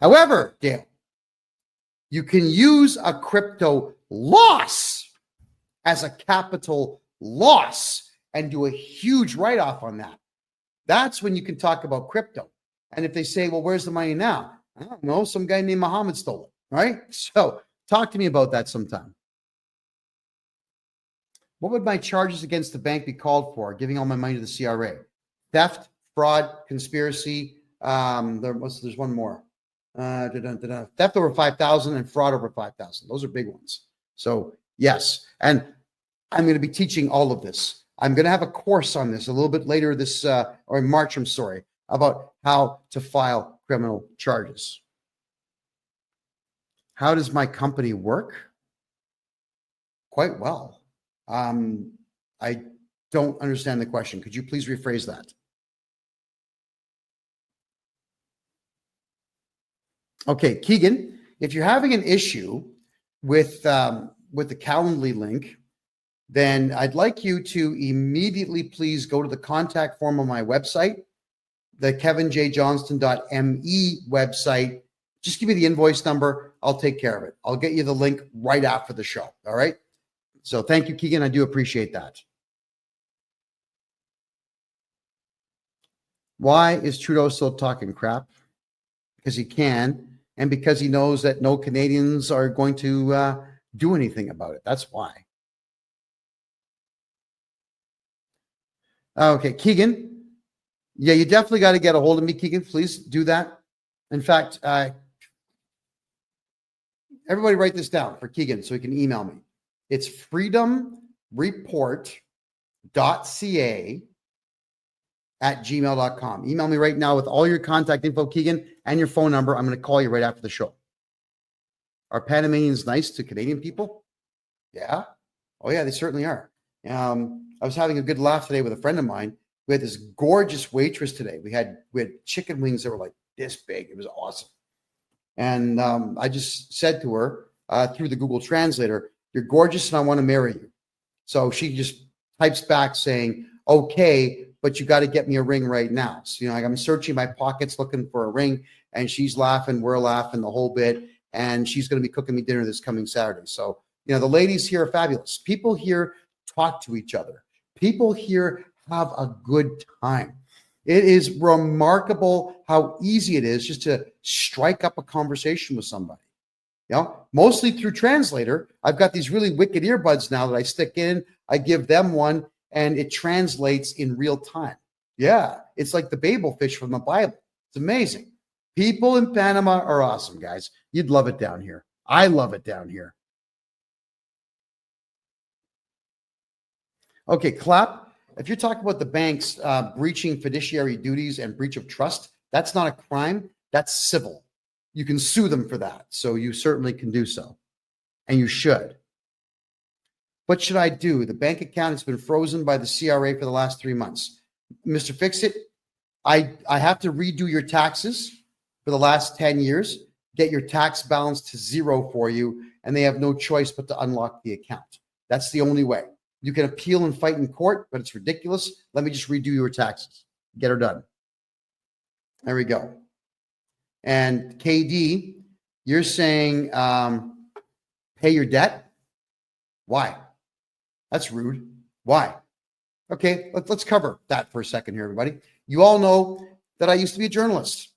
However, Dale, you can use a crypto loss as a capital loss and do a huge write-off on that. That's when you can talk about crypto. And if they say, well, where's the money now? I don't know. Some guy named Muhammad stole it, right? So talk to me about that sometime. What would my charges against the bank be called for? Giving all my money to the CRA? Theft, fraud, conspiracy. There's one more. Theft over 5,000 and fraud over 5,000. Those are big ones. So yes, and I'm going to be teaching all of this. I'm going to have a course on this a little bit later this, or in March, I'm sorry, about how to file criminal charges. How does my company work? Quite well. I don't understand the question. Could you please rephrase that? Okay, Keegan, if you're having an issue with the Calendly link, then I'd like you to immediately please go to the contact form on my website, the KevinJJohnston.me website. Just give me the invoice number. I'll take care of it. I'll get you the link right after the show. All right. So thank you, Keegan. I do appreciate that. Why is Trudeau still talking crap? Because he can, and because he knows that no Canadians are going to do anything about it. That's why. Okay, Keegan. Yeah, you definitely got to get a hold of me, Keegan. Please do that. In fact, everybody write this down for Keegan so he can email me. It's freedomreport.ca@gmail.com. Email me right now with all your contact info, Keegan, and your phone number. I'm going to call you right after the show. Are Panamanians nice to Canadian people? Yeah. Oh, yeah, they certainly are. I was having a good laugh today with a friend of mine. We had this gorgeous waitress today. We had chicken wings that were like this big. It was awesome. And I just said to her through the Google Translator, "You're gorgeous and I want to marry you." So she just types back saying, "Okay, but you got to get me a ring right now." So, I'm searching my pockets looking for a ring, and she's laughing, we're laughing the whole bit, and she's going to be cooking me dinner this coming Saturday. So, the ladies here are fabulous. People here talk to each other. People here have a good time. It is remarkable how easy it is just to strike up a conversation with somebody. Mostly through Translator. I've got these really wicked earbuds now that I stick in. I give them one, and it translates in real time. Yeah, it's like the Babel fish from the Bible. It's amazing. People in Panama are awesome, guys. You'd love it down here. I love it down here. Okay, Clap. If you're talking about the banks breaching fiduciary duties and breach of trust, that's not a crime. That's civil. You can sue them for that. So you certainly can do so. And you should. What should I do? The bank account has been frozen by the CRA for the last 3 months. Mr. Fix-It, I have to redo your taxes for the last 10 years, get your tax balance to zero for you, and they have no choice but to unlock the account. That's the only way. You can appeal and fight in court, but it's ridiculous. Let me just redo your taxes. Get her done. There we go. And KD, you're saying pay your debt? Why? That's rude. Why? Okay, let's cover that for a second here, everybody. You all know that I used to be a journalist.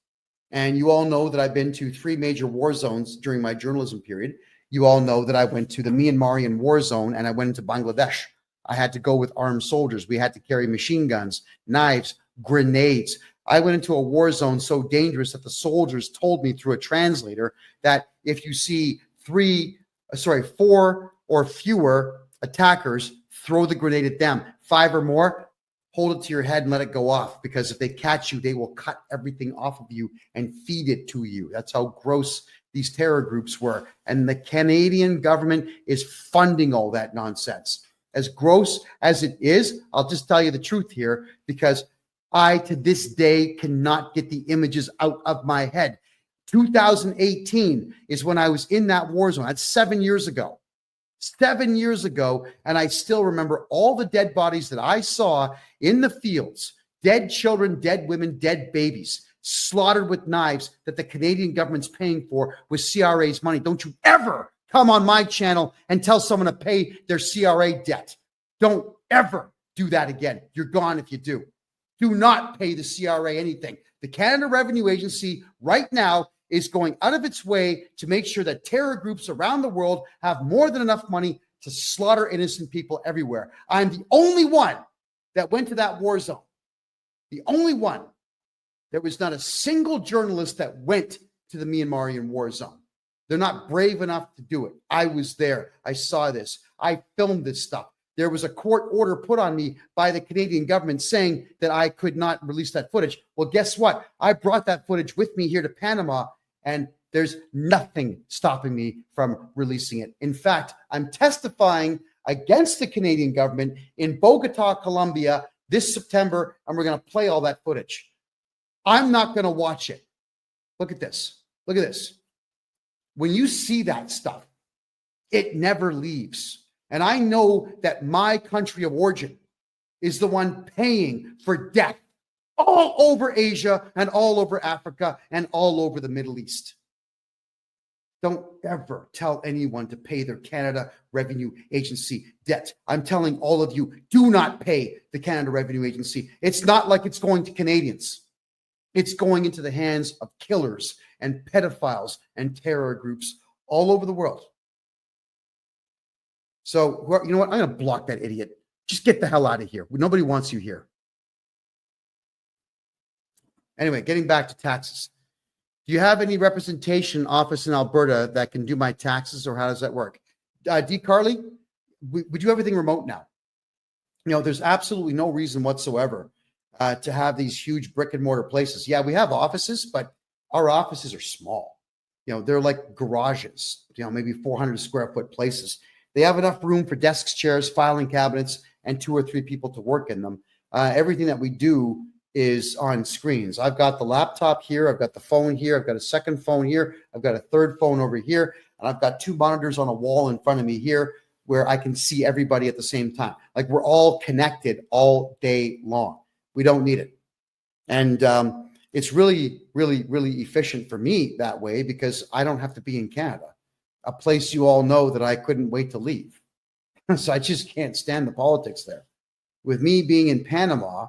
And you all know that I've been to 3 major war zones during my journalism period. You all know that I went to the Myanmarian war zone and I went into Bangladesh. I had to go with armed soldiers. We had to carry machine guns, knives, grenades. I went into a war zone so dangerous that the soldiers told me through a translator that if you see 4 or fewer attackers, throw the grenade at them. 5 or more, hold it to your head and let it go off, because if they catch you, they will cut everything off of you and feed it to you. That's how gross these terror groups were. And the Canadian government is funding all that nonsense. As gross as it is, I'll just tell you the truth here, because I, to this day, cannot get the images out of my head. 2018 is when I was in that war zone. That's 7 years ago. 7 years ago, and I still remember all the dead bodies that I saw in the fields. Dead children, dead women, dead babies, slaughtered with knives that the Canadian government's paying for with CRA's money. Don't you ever come on my channel and tell someone to pay their CRA debt. Don't ever do that again. You're gone if you do. Do not pay the CRA anything. The Canada Revenue Agency right now is going out of its way to make sure that terror groups around the world have more than enough money to slaughter innocent people everywhere. I'm the only one that went to that war zone. The only one. There was not a single journalist that went to the Myanmarian war zone. They're not brave enough to do it. I was there. I saw this. I filmed this stuff. There was a court order put on me by the Canadian government saying that I could not release that footage. Well, guess what? I brought that footage with me here to Panama, and there's nothing stopping me from releasing it. In fact, I'm testifying against the Canadian government in Bogota, Colombia this September, and we're going to play all that footage. I'm not going to watch it. Look at this. Look at this. When you see that stuff, it never leaves. And I know that my country of origin is the one paying for death all over Asia and all over Africa and all over the Middle East. Don't ever tell anyone to pay their Canada Revenue Agency debt. I'm telling all of you, do not pay the Canada Revenue Agency. It's not like it's going to Canadians. It's going into the hands of killers and pedophiles and terror groups all over the world. So, you know what? I'm going to block that idiot. Just get the hell out of here. Nobody wants you here. Anyway, getting back to taxes. Do you have any representation office in Alberta that can do my taxes, or how does that work? D. Carly, we do everything remote now. You know, there's absolutely no reason whatsoever to have these huge brick and mortar places. Yeah, we have offices, but our offices are small. You know, they're like garages, you know, maybe 400 square foot places. They have enough room for desks, chairs, filing cabinets, and 2 or 3 people to work in them. Everything that we do is on screens. I've got the laptop here. I've got the phone here. I've got a second phone here. I've got a third phone over here. And I've got 2 monitors on a wall in front of me here where I can see everybody at the same time. Like, we're all connected all day long. We don't need it. And it's really, really, really efficient for me that way, because I don't have to be in Canada, a place you all know that I couldn't wait to leave. So I just can't stand the politics there. With me being in Panama,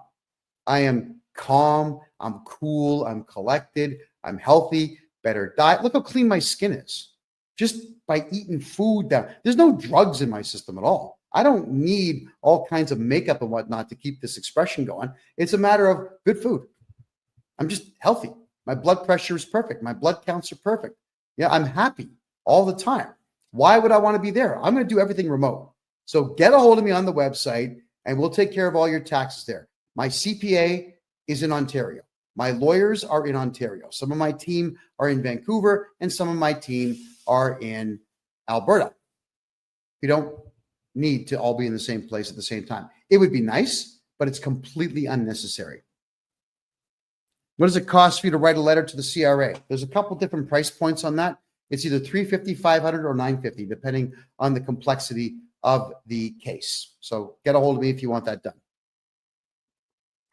I am calm, I'm cool, I'm collected, I'm healthy, better diet. Look how clean my skin is just by eating food that there's no drugs in my system at all. I don't need all kinds of makeup and whatnot to keep this expression going. It's a matter of good food. I'm just healthy. My blood pressure is perfect. My blood counts are perfect. Yeah, I'm happy all the time. Why would I want to be there? I'm going to do everything remote. So get a hold of me on the website and we'll take care of all your taxes there. My CPA is in Ontario. My lawyers are in Ontario. Some of my team are in Vancouver and some of my team are in Alberta. We don't need to all be in the same place at the same time. It would be nice, but it's completely unnecessary. What does it cost for you to write a letter to the CRA? There's a couple different price points on that. It's either $350, $500, or $950, depending on the complexity of the case. So get a hold of me if you want that done.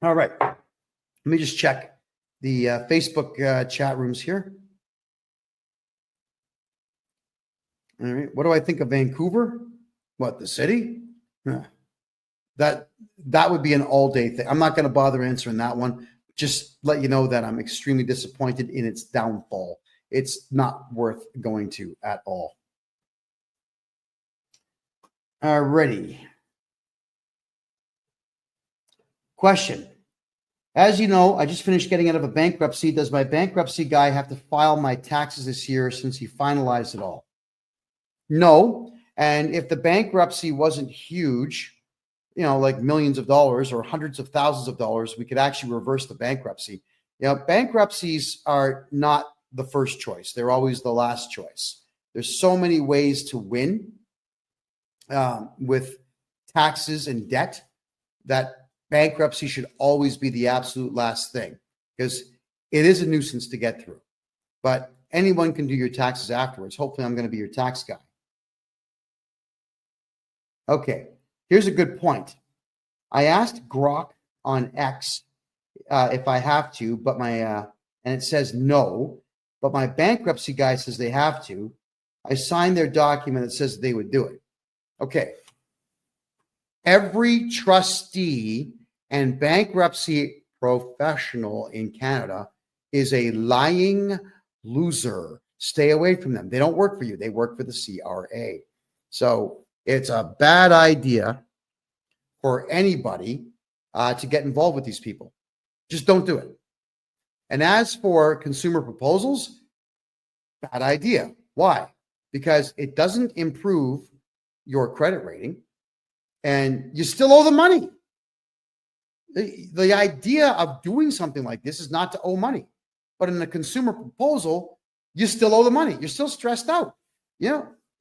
All right. Let me just check the Facebook chat rooms here. All right. What do I think of Vancouver? What, the city? That would be an all-day thing. I'm not going to bother answering that one. just let you know that I'm extremely disappointed in its downfall. It's not worth going to at all. Alrighty. Question. As you know, I just finished getting out of a bankruptcy. Does my bankruptcy guy have to file my taxes this year since he finalized it all? No. And if the bankruptcy wasn't huge, like millions of dollars or hundreds of thousands of dollars, we could actually reverse the bankruptcy. Bankruptcies are not the first choice. They're always the last choice. There's so many ways to win with taxes and debt that bankruptcy should always be the absolute last thing, because it is a nuisance to get through. But anyone can do your taxes afterwards. Hopefully, I'm going to be your tax guy. Okay, here's a good point. I asked Grok on X if I have to, but and it says no, but my bankruptcy guy says they have to. I signed their document that says they would do it. Okay. Every trustee and bankruptcy professional in Canada is a lying loser. Stay away from them. They don't work for you. They work for the CRA. So it's a bad idea for anybody to get involved with these people. Just don't do it. And as for consumer proposals, bad idea. Why? Because it doesn't improve your credit rating, and you still owe the money. The idea of doing something like this is not to owe money. But in a consumer proposal, you still owe the money. You're still stressed out.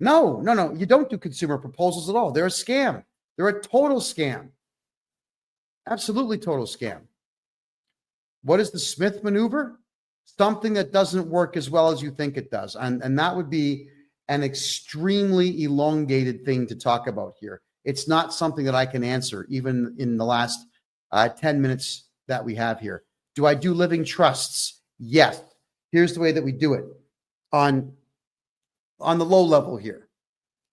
No, you don't do consumer proposals at all. They're a scam. They're a total scam. Absolutely total scam. What is the Smith maneuver? Something that doesn't work as well as you think it does. And that would be an extremely elongated thing to talk about here. It's not something that I can answer, even in the last 10 minutes that we have here. Do I do living trusts? Yes. Here's the way that we do it. On the low level here,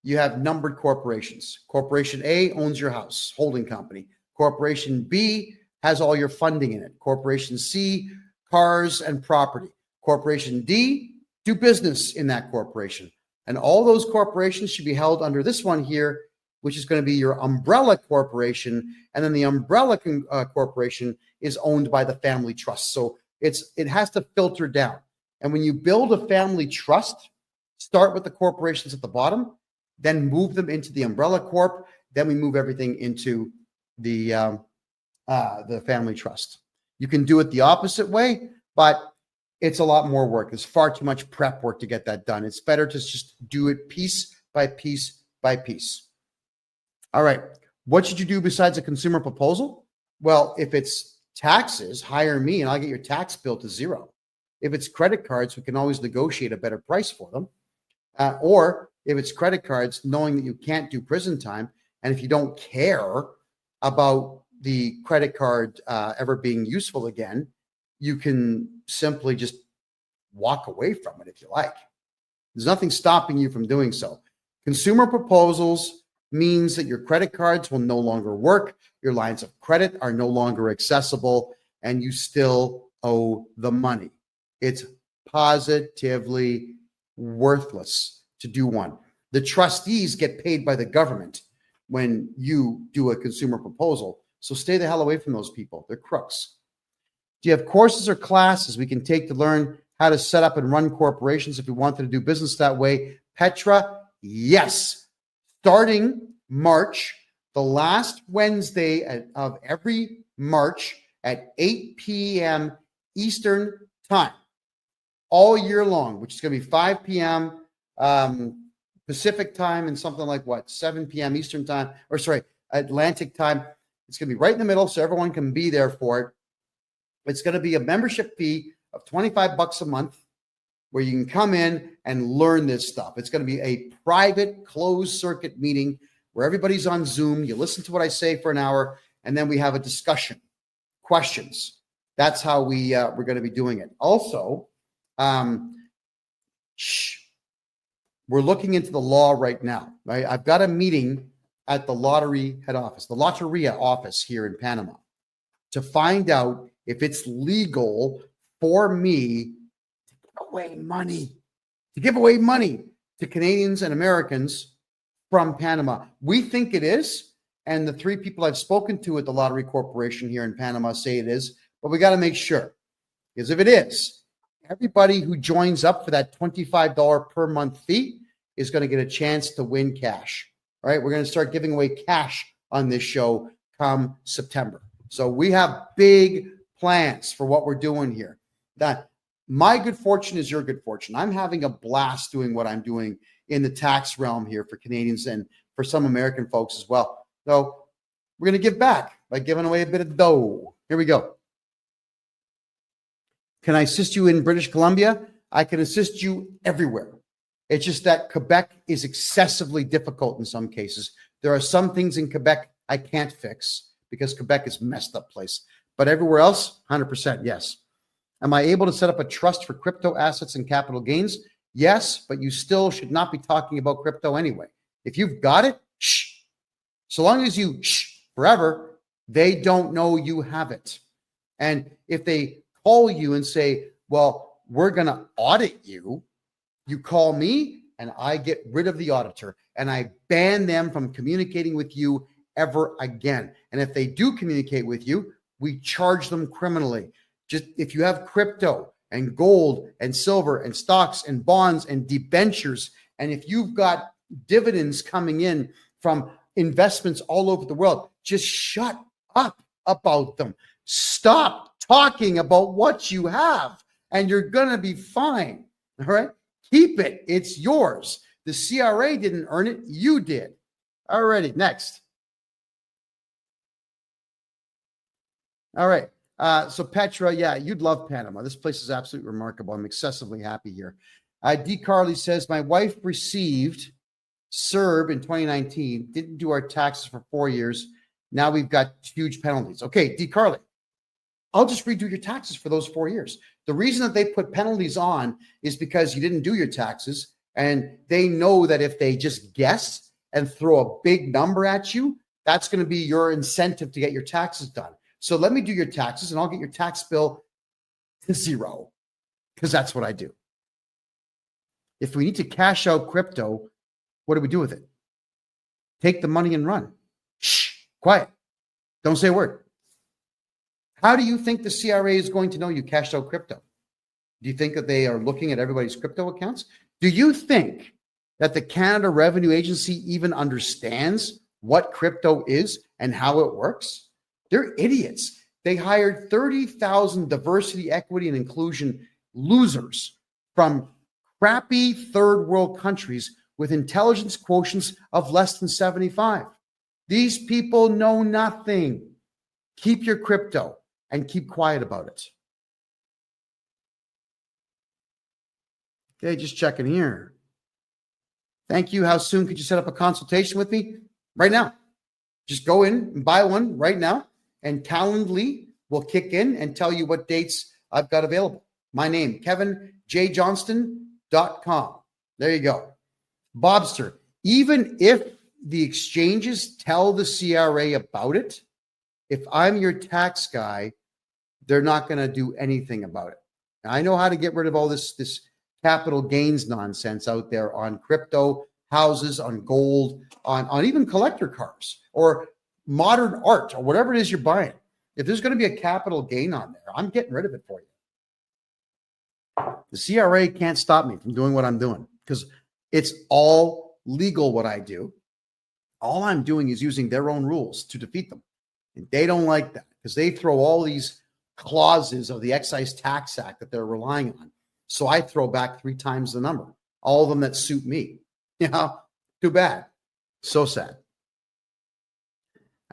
you have numbered corporations. Corporation A owns your house, holding company. Corporation B has all your funding in it. Corporation C, cars and property. Corporation D, do business in that corporation. And all those corporations should be held under this one here, which is going to be your umbrella corporation. And then the umbrella corporation is owned by the family trust. So it has to filter down. And when you build a family trust, start with the corporations at the bottom, then move them into the umbrella corp. Then we move everything into the family trust. You can do it the opposite way, but it's a lot more work. There's far too much prep work to get that done. It's better to just do it piece by piece by piece. All right. What should you do besides a consumer proposal? Well, if it's taxes, hire me and I'll get your tax bill to zero. If it's credit cards, we can always negotiate a better price for them. Or if it's credit cards, knowing that you can't do prison time, and if you don't care about the credit card ever being useful again, you can simply just walk away from it if you like. There's nothing stopping you from doing so. Consumer proposals means that your credit cards will no longer work, your lines of credit are no longer accessible, and you still owe the money. It's positively worthless to do one. The trustees get paid by the government when you do a consumer proposal. So stay the hell away from those people. They're crooks. Do you have courses or classes we can take to learn how to set up and run corporations if we wanted to do business that way? Petra, yes. Starting March, the last Wednesday of every March at 8 p.m. Eastern time, all year long, which is going to be 5 p.m. Pacific time and something like 7 p.m. Eastern time, or sorry, Atlantic time. It's going to be right in the middle so everyone can be there for it. It's going to be a membership fee of $25 a month where you can come in and learn this stuff. It's going to be a private closed circuit meeting where everybody's on Zoom. You listen to what I say for an hour, and then we have a discussion, questions. That's how we're going to be doing it. Also, we're looking into the law right now. Right? I've got a meeting at the lottery head office, the Lotteria office here in Panama, to find out if it's legal for me to give away money to Canadians and Americans from Panama. We think it is, and the 3 people I've spoken to at the Lottery Corporation here in Panama say it is, but we got to make sure. Because if it is, everybody who joins up for that $25 per month fee is going to get a chance to win cash. All right, we're going to start giving away cash on this show come September. So we have big plans for what we're doing here. That my good fortune is your good fortune. I'm having a blast doing what I'm doing in the tax realm here for Canadians and for some American folks as well. So we're going to give back by giving away a bit of dough. Here we go. Can I assist you in British Columbia? I can assist you everywhere. It's just that Quebec is excessively difficult in some cases. There are some things in Quebec I can't fix because Quebec is a messed up place. But everywhere else, 100% yes. Am I able to set up a trust for crypto assets and capital gains? Yes, but you still should not be talking about crypto anyway. If you've got it, shh. So long as you shh forever, they don't know you have it. And if they call you and say, well, we're going to audit you, you call me and I get rid of the auditor and I ban them from communicating with you ever again. And if they do communicate with you, we charge them criminally. Just if you have crypto and gold and silver and stocks and bonds and debentures, and if you've got dividends coming in from investments all over the world, just shut up about them. Stop talking about what you have and you're going to be fine. All right. Keep it. It's yours. The CRA didn't earn it. You did. All righty. Next. All right. So Petra, yeah, you'd love Panama. This place is absolutely remarkable. I'm excessively happy here. D. Carly says, my wife received CERB in 2019, didn't do our taxes for 4 years. Now we've got huge penalties. Okay, D. Carly, I'll just redo your taxes for those 4 years. The reason that they put penalties on is because you didn't do your taxes, and they know that if they just guess and throw a big number at you, that's going to be your incentive to get your taxes done. So let me do your taxes and I'll get your tax bill to zero because that's what I do. If we need to cash out crypto, what do we do with it? Take the money and run. Shh, quiet. Don't say a word. How do you think the CRA is going to know you cashed out crypto? Do you think that they are looking at everybody's crypto accounts? Do you think that the Canada Revenue Agency even understands what crypto is and how it works? They're idiots. They hired 30,000 diversity, equity, and inclusion losers from crappy third world countries with intelligence quotients of less than 75. These people know nothing. Keep your crypto and keep quiet about it. Okay, just checking here. Thank you. How soon could you set up a consultation with me? Right now. Just go in and buy one right now. And Calendly will kick in and tell you what dates I've got available. My name, KevinJJohnston.com. There you go. Bobster, even if the exchanges tell the CRA about it, if I'm your tax guy, they're not going to do anything about it. Now, I know how to get rid of all this capital gains nonsense out there on crypto, houses, on gold, on even collector cars or modern art or whatever it is you're buying. If there's going to be a capital gain on there, I'm getting rid of it for you. The CRA can't stop me from doing what I'm doing because it's all legal what I do. All I'm doing is using their own rules to defeat them. And they don't like that because they throw all these clauses of the Excise Tax Act that they're relying on. So I throw back 3 times the number, all of them that suit me. You know, too bad. So sad.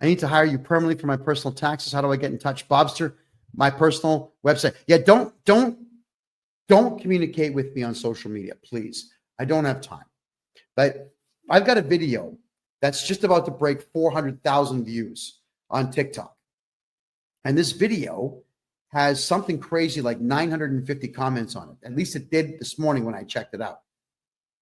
I need to hire you permanently for my personal taxes. How do I get in touch? Bobster, my personal website. Yeah, don't communicate with me on social media, please. I don't have time. But I've got a video that's just about to break 400,000 views on TikTok. And this video has something crazy like 950 comments on it. At least it did this morning when I checked it out.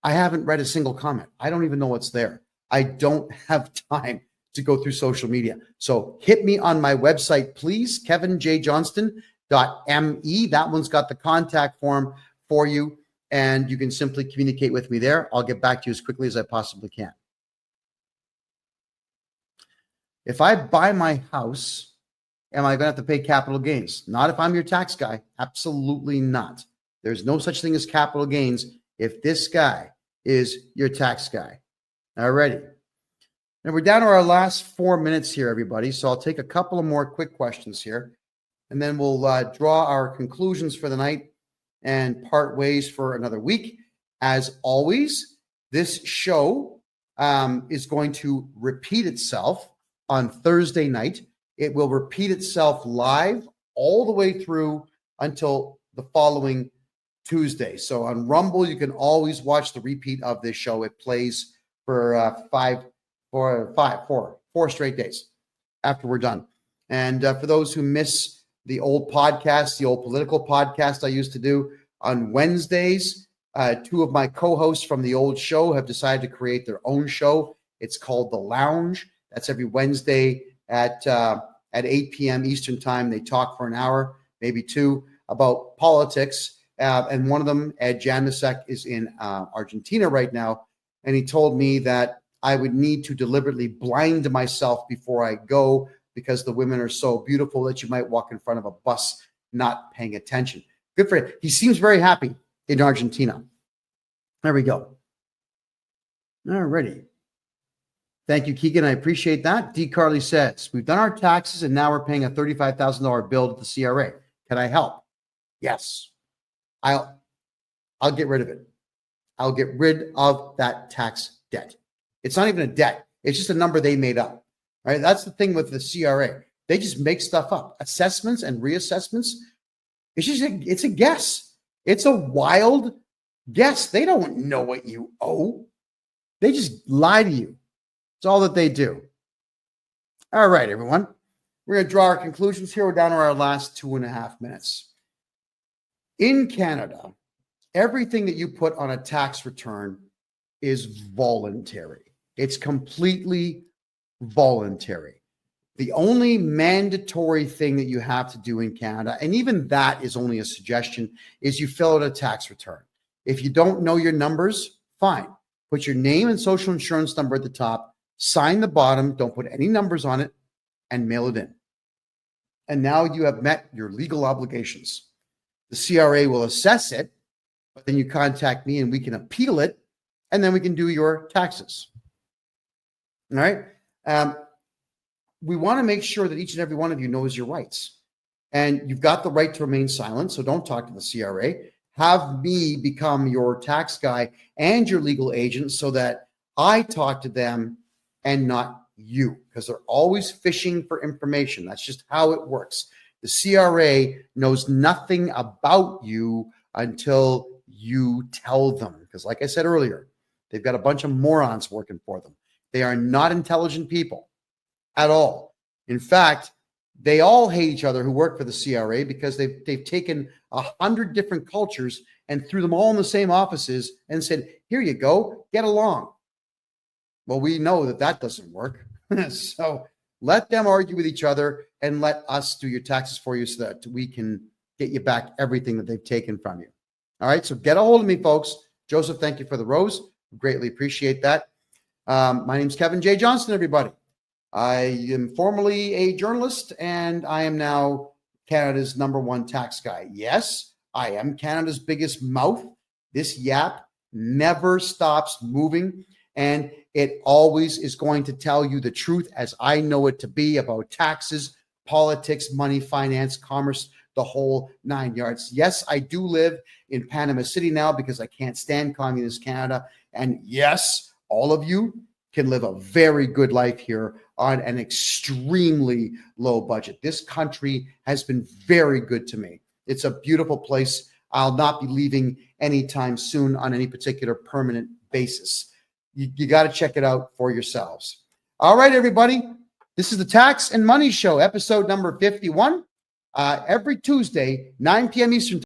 I haven't read a single comment. I don't even know what's there. I don't have time to go through social media. So hit me on my website, please, KevinJJohnston.me. That one's got the contact form for you, and you can simply communicate with me there. I'll get back to you as quickly as I possibly can. If I buy my house, am I going to have to pay capital gains? Not if I'm your tax guy. Absolutely not. There's no such thing as capital gains if this guy is your tax guy. Alrighty. And we're down to our last 4 minutes here, everybody. So I'll take a couple of more quick questions here, and then we'll draw our conclusions for the night and part ways for another week. As always, this show is going to repeat itself on Thursday night. It will repeat itself live all the way through until the following Tuesday. So on Rumble, you can always watch the repeat of this show. It plays for four straight days after we're done. And for those who miss the old podcast, the old political podcast I used to do on Wednesdays, two of my co-hosts from the old show have decided to create their own show. It's called The Lounge. That's every Wednesday at 8 p.m. Eastern time. They talk for an hour, maybe two, about politics. And one of them, Ed Janusek, is in Argentina right now. And he told me that I would need to deliberately blind myself before I go because the women are so beautiful that you might walk in front of a bus not paying attention. Good for him. He seems very happy in Argentina. There we go. All righty. Thank you, Keegan. I appreciate that. D. Carly says, we've done our taxes and now we're paying a $35,000 bill to the CRA. Can I help? Yes. I'll get rid of it. I'll get rid of that tax debt. It's not even a debt. It's just a number they made up. Right? That's the thing with the CRA. They just make stuff up. Assessments and reassessments. It's a guess. It's a wild guess. They don't know what you owe. They just lie to you. It's all that they do. All right, everyone. We're going to draw our conclusions here. We're down to our last 2.5 minutes. In Canada, everything that you put on a tax return is voluntary. It's completely voluntary. The only mandatory thing that you have to do in Canada, and even that is only a suggestion, is you fill out a tax return. If you don't know your numbers, fine. Put your name and social insurance number at the top, sign the bottom, don't put any numbers on it, and mail it in. And now you have met your legal obligations. The CRA will assess it, but then you contact me and we can appeal it, and then we can do your taxes. All right? We want to make sure that each and every one of you knows your rights. And you've got the right to remain silent, so don't talk to the CRA. Have me become your tax guy and your legal agent so that I talk to them and not you, because they're always fishing for information. That's just how it works. The CRA knows nothing about you until you tell them. Because like I said earlier, they've got a bunch of morons working for them. They are not intelligent people at all. In fact, they all hate each other who work for the CRA because they've taken 100 different cultures and threw them all in the same offices and said, here you go, get along. Well, we know that doesn't work. So let them argue with each other and let us do your taxes for you so that we can get you back everything that they've taken from you. All right, so get a hold of me, folks. Joseph, thank you for the rose. Greatly appreciate that. My name's Kevin J. Johnston, everybody. I am formerly a journalist, and I am now Canada's #1 tax guy. Yes, I am Canada's biggest mouth. This yap never stops moving, and it always is going to tell you the truth as I know it to be about taxes, politics, money, finance, commerce, the whole 9 yards. Yes, I do live in Panama City now because I can't stand communist Canada. And yes, all of you can live a very good life here on an extremely low budget. This country has been very good to me. It's a beautiful place. I'll not be leaving anytime soon on any particular permanent basis. You got to check it out for yourselves. All right, everybody. This is the Tax and Money Show, episode number 51. Every Tuesday, 9 p.m. Eastern Time.